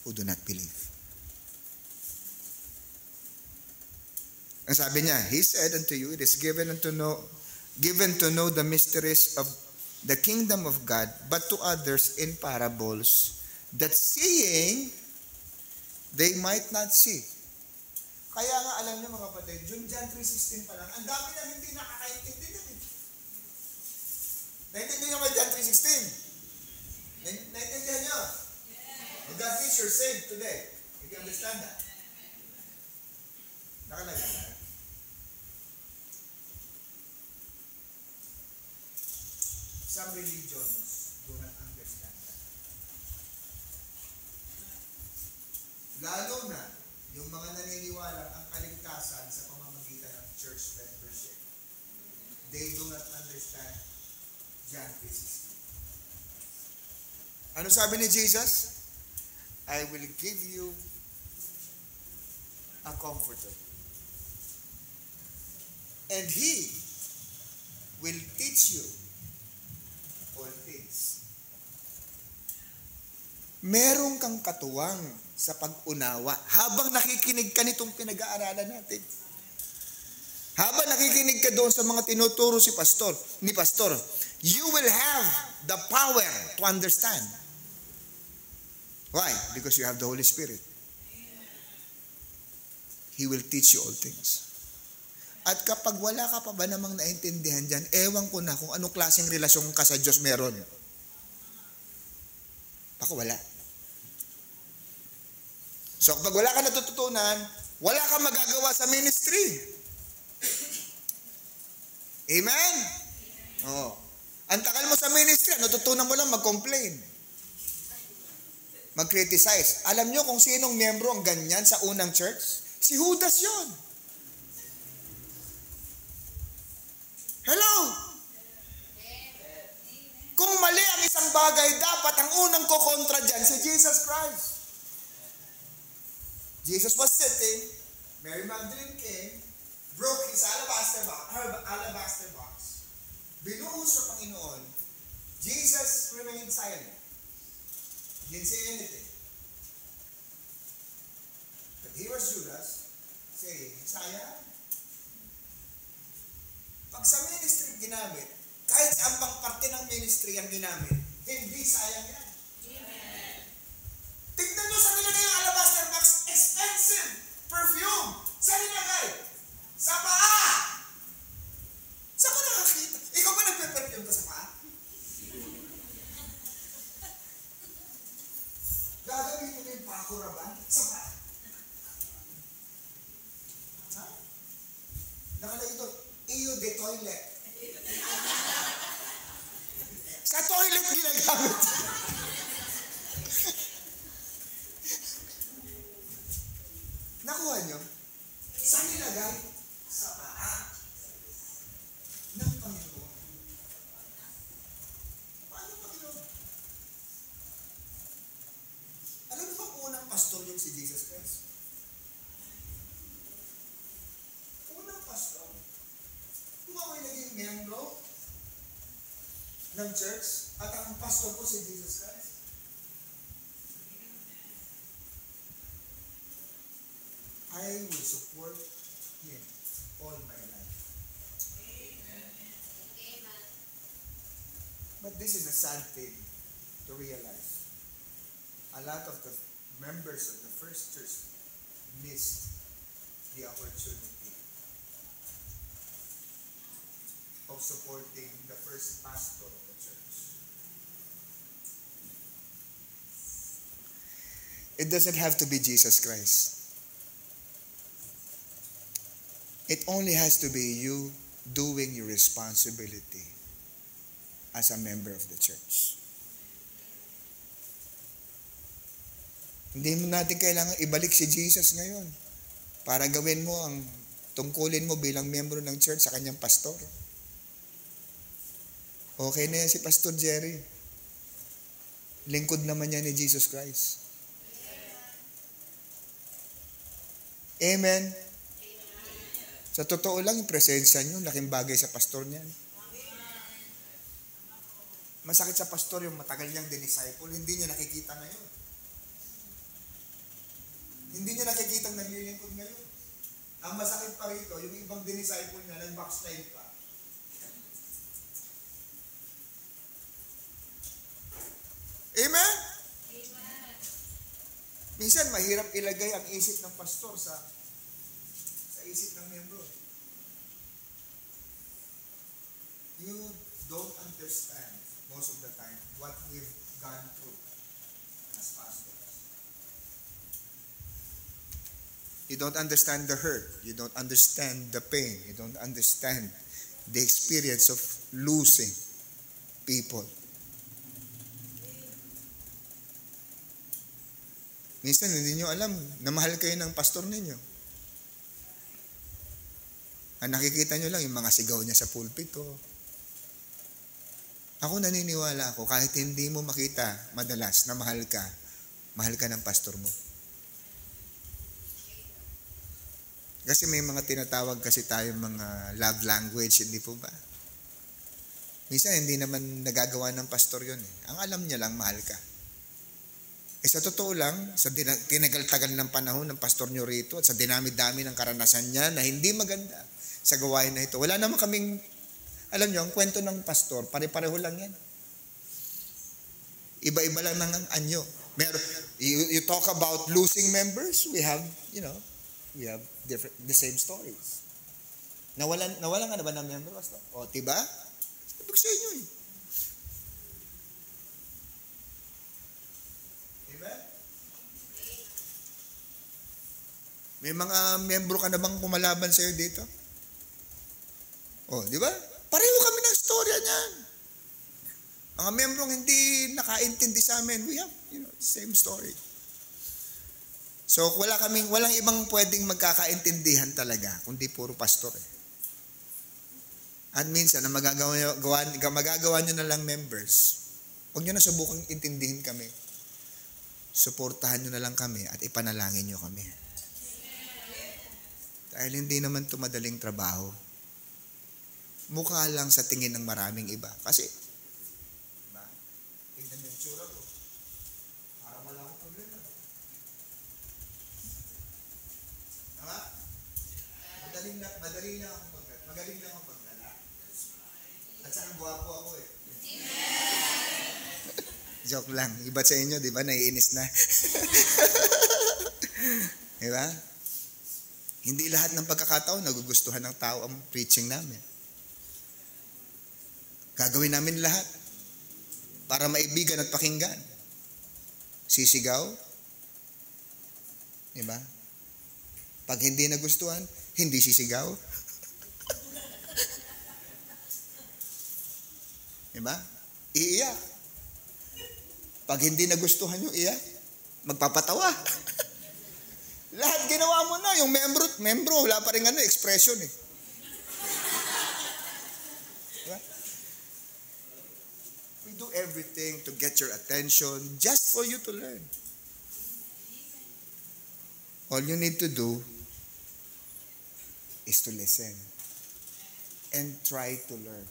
who do not believe. Ang sabi niya, he said unto you, it is given to know the mysteries of the kingdom of God, but to others in parables, that seeing, they might not see. Kaya nga alam niyo mga kapatid, John 3:16 pa lang, ang dami na hindi nakakaintindihan. Naintindihan niyo kay John 3:16? Naintindihan niyo? Yeah. God means you're saved today. If you understand that. Nakalagay na. Some religions do not understand that. Lalo na yung mga naniniwala ang kaligtasan sa pamamagitan ng church membership. They do not understand John 3:16. Ano sabi ni Jesus? I will give you a comforter. And He will teach you all things. Meron kang katuwang sa pag-unawa habang nakikinig ka nitong pinag-aaralan natin. Habang nakikinig ka doon sa mga tinuturo ni pastor, you will have the power to understand. Why? Because you have the Holy Spirit. He will teach you all things. At kapag wala ka pa ba namang naintindihan dyan, ewan ko na kung anong klaseng relasyon ka sa Diyos meron. Baka wala. So kapag wala ka natututunan, wala ka magagawa sa ministry. Amen? Oh. Ang tagal mo sa ministry, natutunan mo lang mag-complain. Mag-criticize. Alam nyo kung sinong miyembro ang ganyan sa unang church? Si Judas yon. Hello? Kung mali ang isang bagay, dapat ang unang kukontra dyan si Jesus Christ. Jesus was sitting, Mary Magdalene came, broke his alabaster box, binuhos sa Panginoon. Jesus remained silent. Didn't say anything. But here was Judas saying, sayang. Pag sa ministry ginamit, kahit sa ambang parte ng ministry ang ginamit, hindi sayang yan. Amen. Tignan nyo sa nilagay yung alabaster box, expensive perfume. Saan nilagay? Sa paa. Saan ko nakakita? Ikaw ba nagpe-perfume ka sa paa? Gagamitin mo yung pakuraban sa paa. Ha? Nakalagay ito, iyo de toilet. Sa toilet ginagamit. Nakuha nyo? Saan nilagay? Sa paa ng Panginoon. Paano Panginoon? Alam mo ba unang pastor yung si Jesus Christ? Unang pastor. Kung ako'y naging miyembro ng church at ang pastor ko si Jesus Christ, I will support Him all my life. Amen. But this is a sad thing to realize. A lot of the members of the first church missed the opportunity of supporting the first pastor of the church. It doesn't have to be Jesus Christ. It only has to be you doing your responsibility as a member of the church. Hindi mo natin kailangan ibalik si Jesus ngayon para gawin mo ang tungkulin mo bilang membro ng church sa kanyang pastor. Okay na yan si Pastor Jerry. Lingkod naman yan ni Jesus Christ. Amen. Sa totoo lang, yung presensya nyo, laking bagay sa pastor niyan. Masakit sa pastor yung matagal niyang disciple, hindi niya nakikita ngayon. Hindi niya nakikita ang naglilingkod ngayon. Ang masakit pa rito, yung ibang disciple niya, nag-backslide pa. Amen? Amen. Minsan, mahirap ilagay ang isip ng pastor sa isip ng membro. You don't understand most of the time what we've gone through as pastors. You don't understand the hurt. You don't understand the pain. You don't understand the experience of losing people. Minsan hindi nyo alam na mahal kayo ng pastor ninyo. Ang nakikita nyo lang yung mga sigaw niya sa pulpito. Ako naniniwala ako, kahit hindi mo makita madalas na mahal ka ng pastor mo. Kasi may mga tinatawag kasi tayo mga love language, hindi po ba? Minsan hindi naman nagagawa ng pastor yun. Ang alam niya lang, mahal ka. Sa totoo lang, sa tinagal-tagal ng panahon ng pastor nyo rito at sa dinami-dami ng karanasan niya na hindi maganda sa gawain na ito. Wala naman kaming, alam nyo, ang kwento ng pastor, pare-pareho lang yan. Iba-iba lang ng anyo. You talk about losing members, we have the same stories. Nawalan ka na ba ng member, pastor? O, diba? Sabi sa inyo eh. Amen? May mga membro ka na bang kumalaban sa'yo dito? Oh, di ba? Pareho kami ng storya niyan. Mga membrong hindi nakaintindi sa amin, we have, same story. So, walang ibang pwedeng magkakaintindihan talaga, kundi puro pastor eh. At minsan, ang magagawa nyo na lang members, huwag nyo na subukang intindihin kami. Suportahan nyo na lang kami at ipanalangin nyo kami. Dahil hindi naman ito madaling trabaho. Mukha lang sa tingin ng maraming iba. Kasi, diba? Tingnan yung tsura ko. Magaling lang akong magdala. At saka gwapo ako eh. Joke lang. Iba sa inyo, di ba? Naiinis na. Di ba? Hindi lahat ng pagkakataon nagugustuhan ng tao ang preaching namin. Gagawin namin lahat para maibigan at pakinggan. Sisigaw. Di ba? Pag hindi nagustuhan, hindi sisigaw. Diba? Iiyak. Pag hindi nagustuhan yung iyak, magpapatawa. Lahat ginawa mo na. Yung membro, wala pa rin expression eh. Diba? We do everything to get your attention just for you to learn. All you need to do is to listen and try to learn.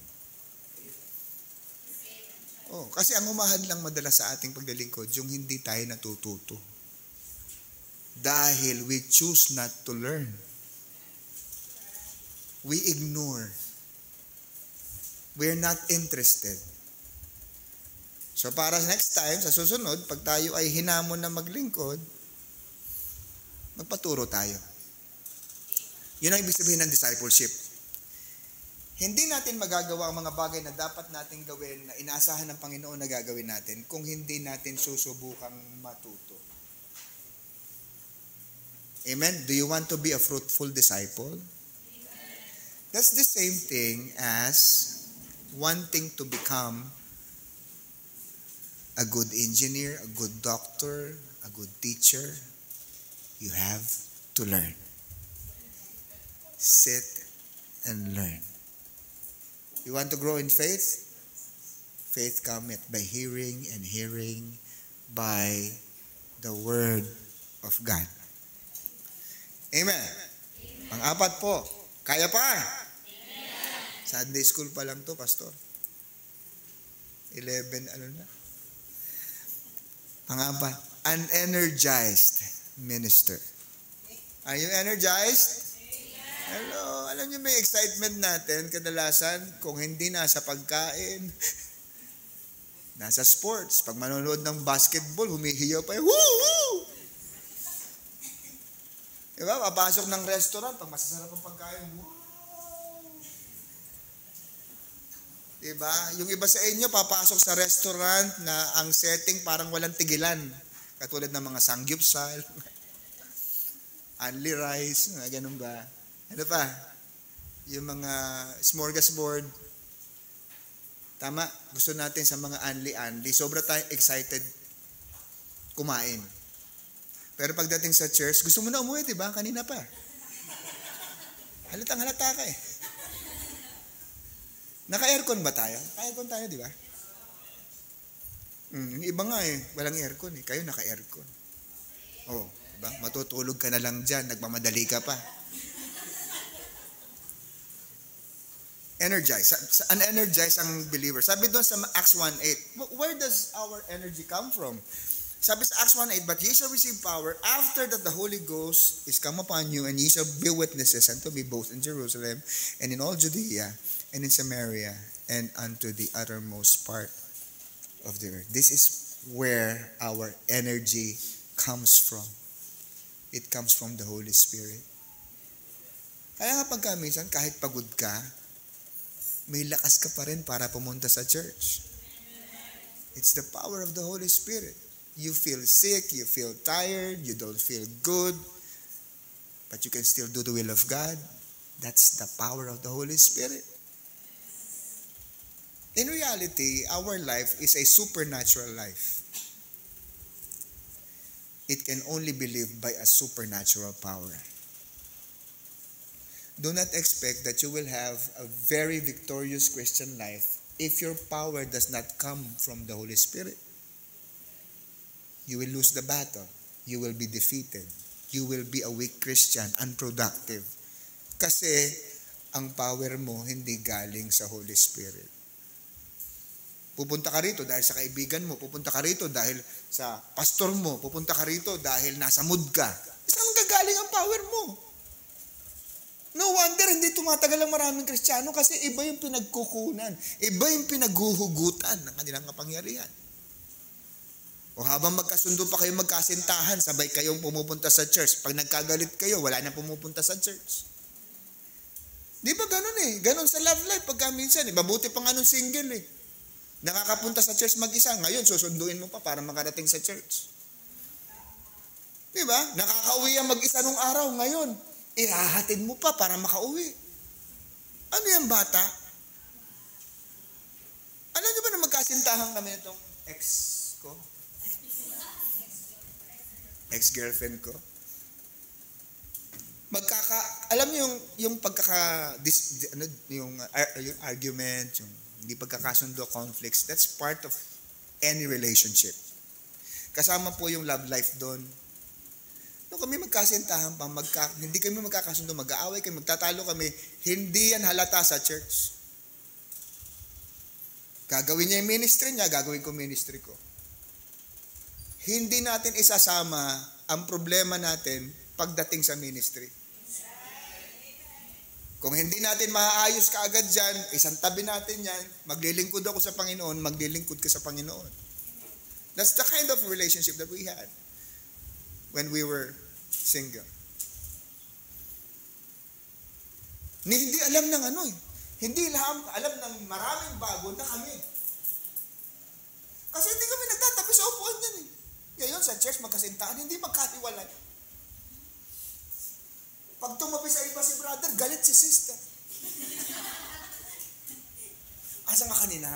Oh, kasi ang umahad lang madalas sa ating paglilingkod, yung hindi tayo natututo. Dahil we choose not to learn. We ignore. We're not interested. So para next time, sa susunod, pag tayo ay hinamon na maglingkod, magpaturo tayo. Yun ang ibig sabihin ng discipleship. Hindi natin magagawa ang mga bagay na dapat natin gawin na inaasahan ng Panginoon na gagawin natin kung hindi natin susubukang matuto. Amen? Do you want to be a fruitful disciple? That's the same thing as wanting to become a good engineer, a good doctor, a good teacher. You have to learn. Sit and learn. You want to grow in faith? Faith cometh by hearing, and hearing by the Word of God. Amen. Pang-apat po, kaya pa? Sunday school pa lang to, Pastor. 11, na? Pang-apat, unenergized minister. Are you energized? Hello, alam niyo may excitement natin kadalasan kung hindi nasa pagkain, nasa sports. Pag manonood ng basketball, humihiyaw pa yung woo! Diba? Papasok ng restaurant, pag masasarap ang pagkain, wow! Diba? Yung iba sa inyo, papasok sa restaurant na ang setting parang walang tigilan. Katulad ng mga sangyupsal, only rice, ganun ba? Ano pa? Yung mga smorgasbord. Tama, gusto natin sa mga anli-anli. Sobra tayong excited kumain. Pero pagdating sa church, gusto mo na umuwi, diba? Kanina pa. Halatang halata ka eh. Naka-aircon ba tayo? Naka-aircon tayo, diba? Yung iba nga eh, walang aircon eh. Kayo naka-aircon. Oh, diba? Matutulog ka na lang dyan, nagmamadali ka pa. Energized. Unenergized ang believer. Sabi doon sa Acts 1:8, where does our energy come from? Sabi sa Acts 1:8, but ye shall receive power after that the Holy Ghost is come upon you, and ye shall be witnesses unto me both in Jerusalem and in all Judea and in Samaria and unto the uttermost part of the earth. This is where our energy comes from. It comes from the Holy Spirit. Kaya nga pagka minsan, kahit pagod ka, may lakas ka pa rin para pumunta sa church. It's the power of the Holy Spirit. You feel sick, you feel tired, you don't feel good, but you can still do the will of God. That's the power of the Holy Spirit. In reality, our life is a supernatural life. It can only be lived by a supernatural power. Do not expect that you will have a very victorious Christian life if your power does not come from the Holy Spirit. You will lose the battle. You will be defeated. You will be a weak Christian, unproductive. Kasi ang power mo hindi galing sa Holy Spirit. Pupunta ka rito dahil sa kaibigan mo. Pupunta ka rito dahil sa pastor mo. Pupunta ka rito dahil nasa mood ka. Saan gagaling ang power mo? No wonder hindi tumatagal ang maraming Kristiyano kasi iba yung pinagkukunan. Iba yung pinaghuhugutan ng kanilang kapangyarihan. O habang magkasundo pa kayo magkasintahan, sabay kayong pumupunta sa church. Pag nagkagalit kayo, wala na pumupunta sa church. Di ba ganun eh? Ganun sa love life pagka minsan. Mabuti pa nga nung single eh. Nakakapunta sa church mag-isa. Ngayon, susunduin mo pa para makarating sa church. Di ba? Nakakauwi ang mag-isa nung araw. Ngayon, ihahatid mo pa para makauwi. Ano yung bata? Alam niyo ba na magkasintahan kami itong ex ko? Ex-girlfriend ko? Alam niyo yung yung argument, yung hindi pagkakasundo, conflicts, that's part of any relationship. Kasama po yung love life doon. Nung kami magkasintahan pa, hindi kami magkakasundo, mag-aaway kami, magtatalo kami, hindi yan halata sa church. Gagawin niya yung ministry niya, gagawin ko ministry ko. Hindi natin isasama ang problema natin pagdating sa ministry. Kung hindi natin maaayos kaagad dyan, isang tabi natin yan, maglilingkod ako sa Panginoon, maglilingkod ka sa Panginoon. That's the kind of relationship that we had when we were single. Hindi alam ng ano eh. Hindi alam ng maraming bago na kami. Kasi hindi kami nagtatabi sa upuan yan eh. Ngayon sa church magkasintahan, hindi magkatiwalay. Pag tumabi sa iba si brother, galit si sister. Asa nga kanina?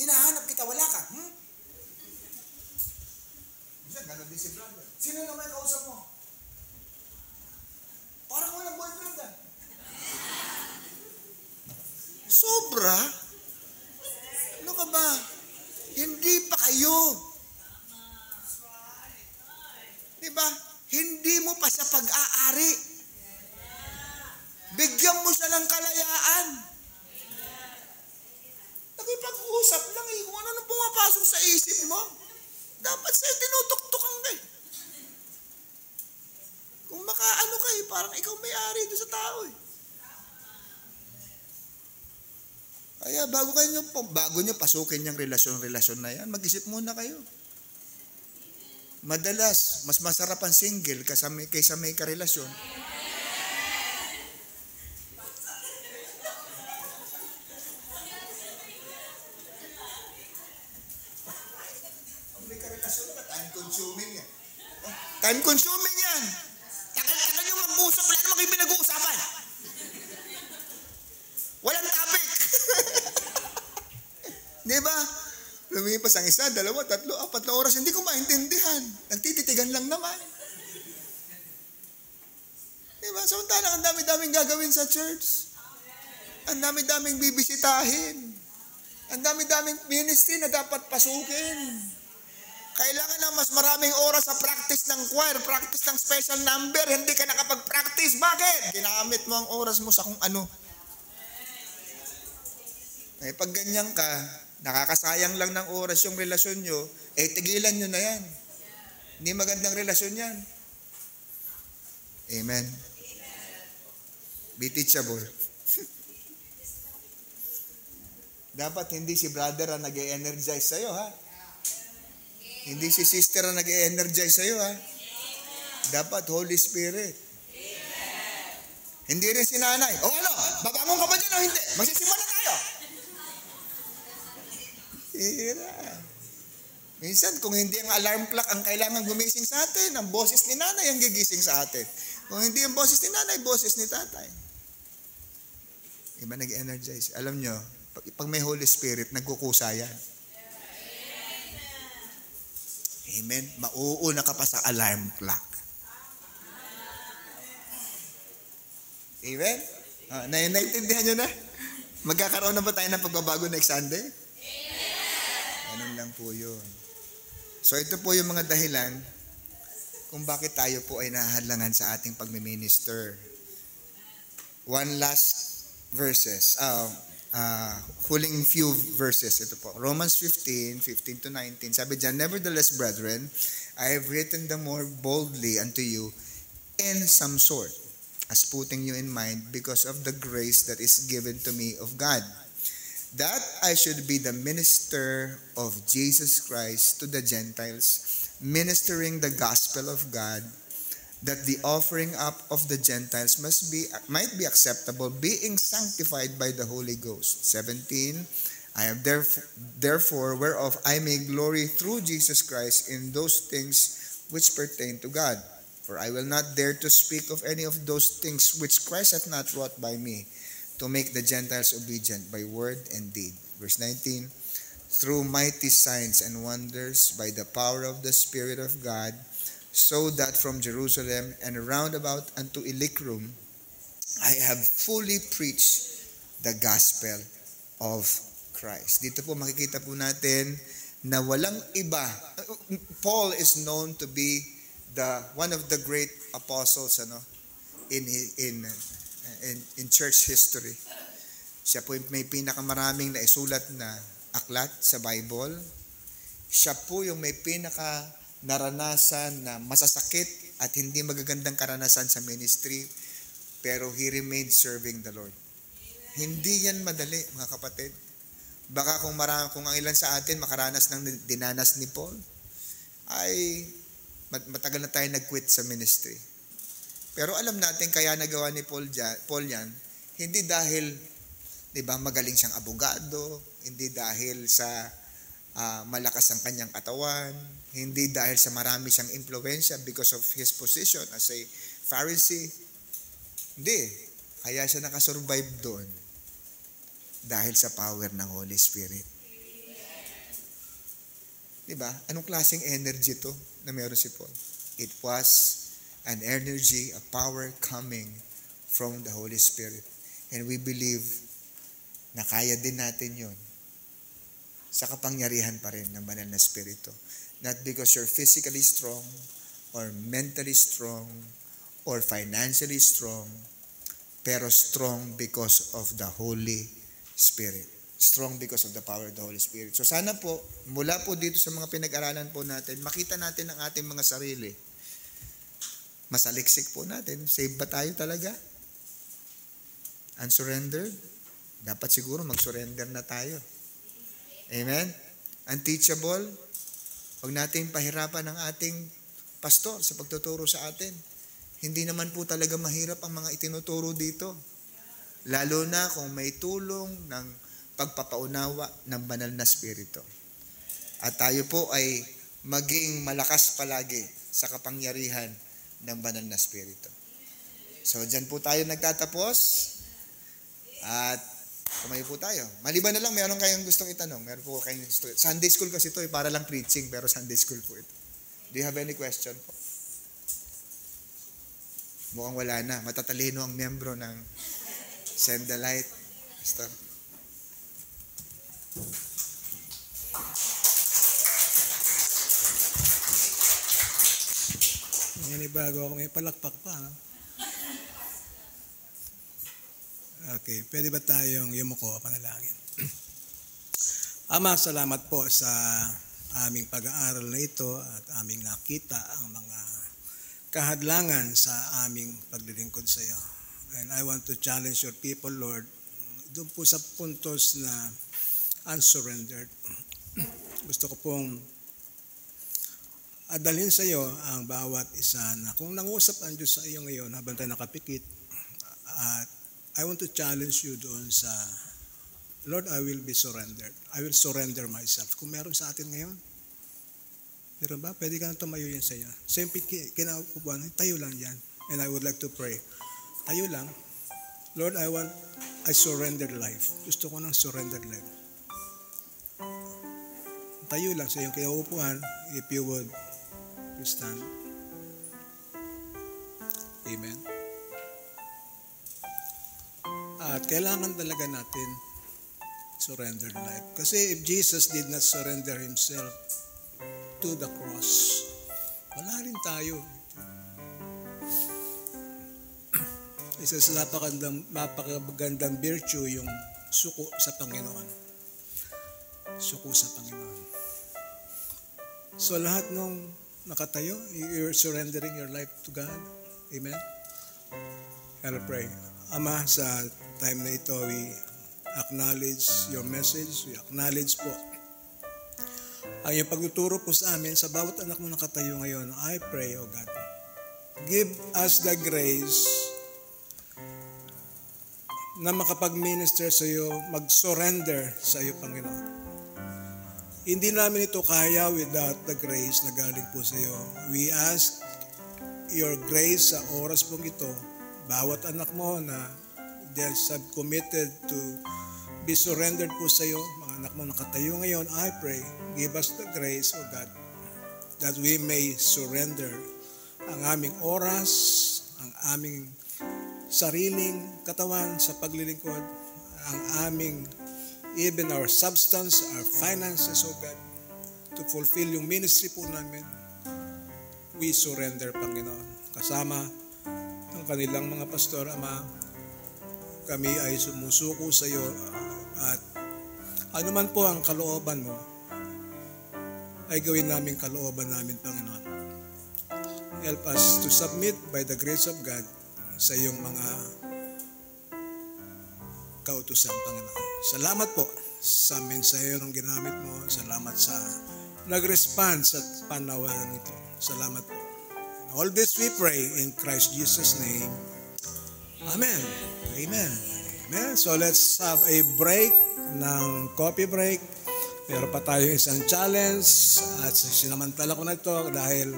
Hinahanap kita, wala ka. Ganon din si brother. Sino naman yung kausap mo? Parang walang boyfriend ka. Sobra? Ano ka ba? Hindi pa kayo. Diba? Hindi mo pa siya pag-aari. Bigyan mo siya ng kalayaan. Nakipag-usap lang eh. Kung ano nang pumapasok sa isip mo, dapat sa'yo tinutuktukan ka eh. Kung makaano ka eh, parang ikaw may-ari doon sa tao eh. Kaya bago nyo pasukin yung relasyon na yan, mag-isip muna kayo. Madalas, mas masarap ang single kaysa may karelasyon. May karelasyon ka, time-consuming yan. Time-consuming yan! Tagal-tagal yung mag-usap, wala naman kayo pinag-uusapan. Walang topic. Diba? Lumipas ang isa, 2, 3, 4 na oras, hindi ko maintindihan. Nagtititigan lang naman. Diba? Samantalang ang dami-daming gagawin sa church. Ang dami-daming bibisitahin. Ang dami-daming ministry na dapat pasukin. Kailangan na mas maraming oras sa practice ng choir, practice ng special number. Hindi ka nakapag-practice. Bakit? Ginamit mo ang oras mo sa kung ano. Eh, pag ganyan ka, nakakasayang lang ng oras yung relasyon nyo, tigilan nyo na yan. Hindi magandang relasyon yan. Amen. Be teachable. Dapat hindi si brother ang nag-e-energize sa'yo, ha? Hindi si sister ang nag-e-energize sa'yo, ha? Dapat Holy Spirit. Hindi rin si nanay. O ano? Babangon ka ba dyan o hindi? Magsisimula tayo. Hira. Minsan, kung hindi ang alarm clock ang kailangan gumising sa atin, ang boses ni nanay ang gigising sa atin. Kung hindi ang boses ni nanay, boses ni tatay. Iba nag-energize. Alam nyo, pag may Holy Spirit, nagkukusa yan. Amen. Mauuna ka pa sa alarm clock. Amen? Naintindihan nyo na? Magkakaroon na ba tayo ng pagbabago next Sunday? Ganun lang po yun. So ito po yung mga dahilan kung bakit tayo po ay nahadlangan sa ating pagmiminister. One last verses. Huling few verses. Ito po. Romans 15 to 19. Sabi dyan, nevertheless, brethren, I have written them more boldly unto you in some sort, as putting you in mind because of the grace that is given to me of God, that I should be the minister of Jesus Christ to the Gentiles, ministering the gospel of God, that the offering up of the Gentiles might be acceptable, being sanctified by the Holy Ghost. 17, I have therefore whereof I may glory through Jesus Christ in those things which pertain to God. For I will not dare to speak of any of those things which Christ hath not wrought by me, to make the Gentiles obedient by word and deed. Verse 19, through mighty signs and wonders by the power of the Spirit of God, so that from Jerusalem and round about unto Illyricum I have fully preached the gospel of Christ. Dito po makikita po natin na walang iba. Paul is known to be one of the great apostles in church history. Siya po may pinakamaraming naisulat na aklat sa Bible. Siya po yung may pinaka naranasan na masasakit at hindi magagandang karanasan sa ministry, pero he remained serving the Lord. Hindi yan madali, mga kapatid. Baka kung ang ilan sa atin makaranas ng dinanas ni Paul, ay matagal na tayo nag-quit sa ministry. Pero alam natin kaya nagawa ni Paul yan, hindi dahil, di ba, magaling siyang abogado, hindi dahil sa malakas ang kanyang katawan, hindi dahil sa marami siyang impluwensya because of his position as a Pharisee. Hindi. Kaya siya nakasurvive doon dahil sa power ng Holy Spirit. Diba? Anong klaseng energy to na meron si Paul? It was an energy, a power coming from the Holy Spirit. And we believe na kaya din natin yun sa kapangyarihan pa rin ng banal na Espiritu. Not because you're physically strong or mentally strong or financially strong, pero strong because of the Holy Spirit. Strong because of the power of the Holy Spirit. So sana po, mula po dito sa mga pinag-aralan po natin, makita natin ang ating mga sarili. Masaliksik po natin. Save ba tayo talaga? Unsurrendered? Dapat siguro mag-surrender na tayo. Amen? Unteachable? Huwag natin pahirapan ang ating pastor sa pagtuturo sa atin. Hindi naman po talaga mahirap ang mga itinuturo dito. Lalo na kung may tulong ng pagpapaunawa ng banal na Espiritu. At tayo po ay maging malakas palagi sa kapangyarihan ng banal na Espiritu. So, dyan po tayo nagtatapos. At kumayo po tayo. Maliban na lang, meron kayong gustong itanong. Meron po kayong gustong. Sunday school kasi ito, para lang preaching, pero Sunday school po ito. Do you have any question po? Mukhang wala na. Matatalino ang membro ng Send the Light. Pastor. Yan bago ako, may palakpak pa. No? Okay, pwede ba tayong yumuko, panalangin? Ama, salamat po sa aming pag-aaral na ito at aming nakita ang mga kahadlangan sa aming paglilingkod sa iyo. And I want to challenge your people, Lord, doon po sa puntos na unsurrendered. Gusto ko pong adalhin sa iyo ang bawat isa na kung nangusap ang Diyos sa iyo ngayon habang tayo nakapikit, at I want to challenge you doon sa, Lord, I will be surrendered. I will surrender myself. Kung meron sa atin ngayon, meron ba? Pwede ka na tumayo yan sa iyo. Siyempre, kinaupuan, tayo lang yan. And I would like to pray. Tayo lang. Lord, I surrender life. Gusto ko ng surrendered life. Tayo lang sa iyong kinaupuan, if you would, please stand. Amen. At kailangan talaga natin surrendered life. Kasi if Jesus did not surrender Himself to the cross, wala rin tayo. Isa sa napakagandang virtue yung suko sa Panginoon. Suko sa Panginoon. So lahat ng nakatayo? You're surrendering your life to God. Amen? I'll pray. Ama, sa time na ito, we acknowledge your message. We acknowledge po ang iyong pagtuturo po sa amin sa bawat anak mo nakatayo ngayon. I pray, O God, give us the grace na makapag-minister sa iyo, mag-surrender sa iyo, Panginoon. Hindi namin ito kaya without the grace na galing po sa iyo. We ask your grace sa oras pong ito. Bawat anak mo na they have committed to be surrendered po sa iyo, mga anak mo nakatayo ngayon, I pray, give us the grace, O God, that we may surrender ang aming oras, ang aming sariling katawan sa paglilingkod, ang aming even our substance, our finances, O God, to fulfill yung ministry po namin. We surrender, Panginoon. Kasama ang kanilang mga pastor, Ama, kami ay sumusuko sa iyo at anuman po ang kalooban mo, ay gawin namin kalooban namin, Panginoon. Help us to submit by the grace of God sa iyong mga kautusan, Panginoon. Salamat po sa mensahe ng ginamit mo. Salamat sa nag-respond sa panawagan ito. Salamat po. All this we pray in Christ Jesus' name. Amen. Amen. Amen. So let's have a break ng coffee break. Meron pa tayo isang challenge at sinamantala ko na ito dahil,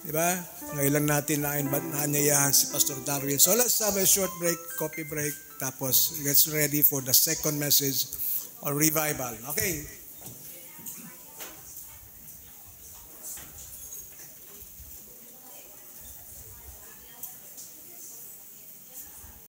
di ba, ngayon lang natin naanyayahan si Pastor Darwin. So let's have a short break, coffee break, tapos let's ready for the second message or revival. Okay.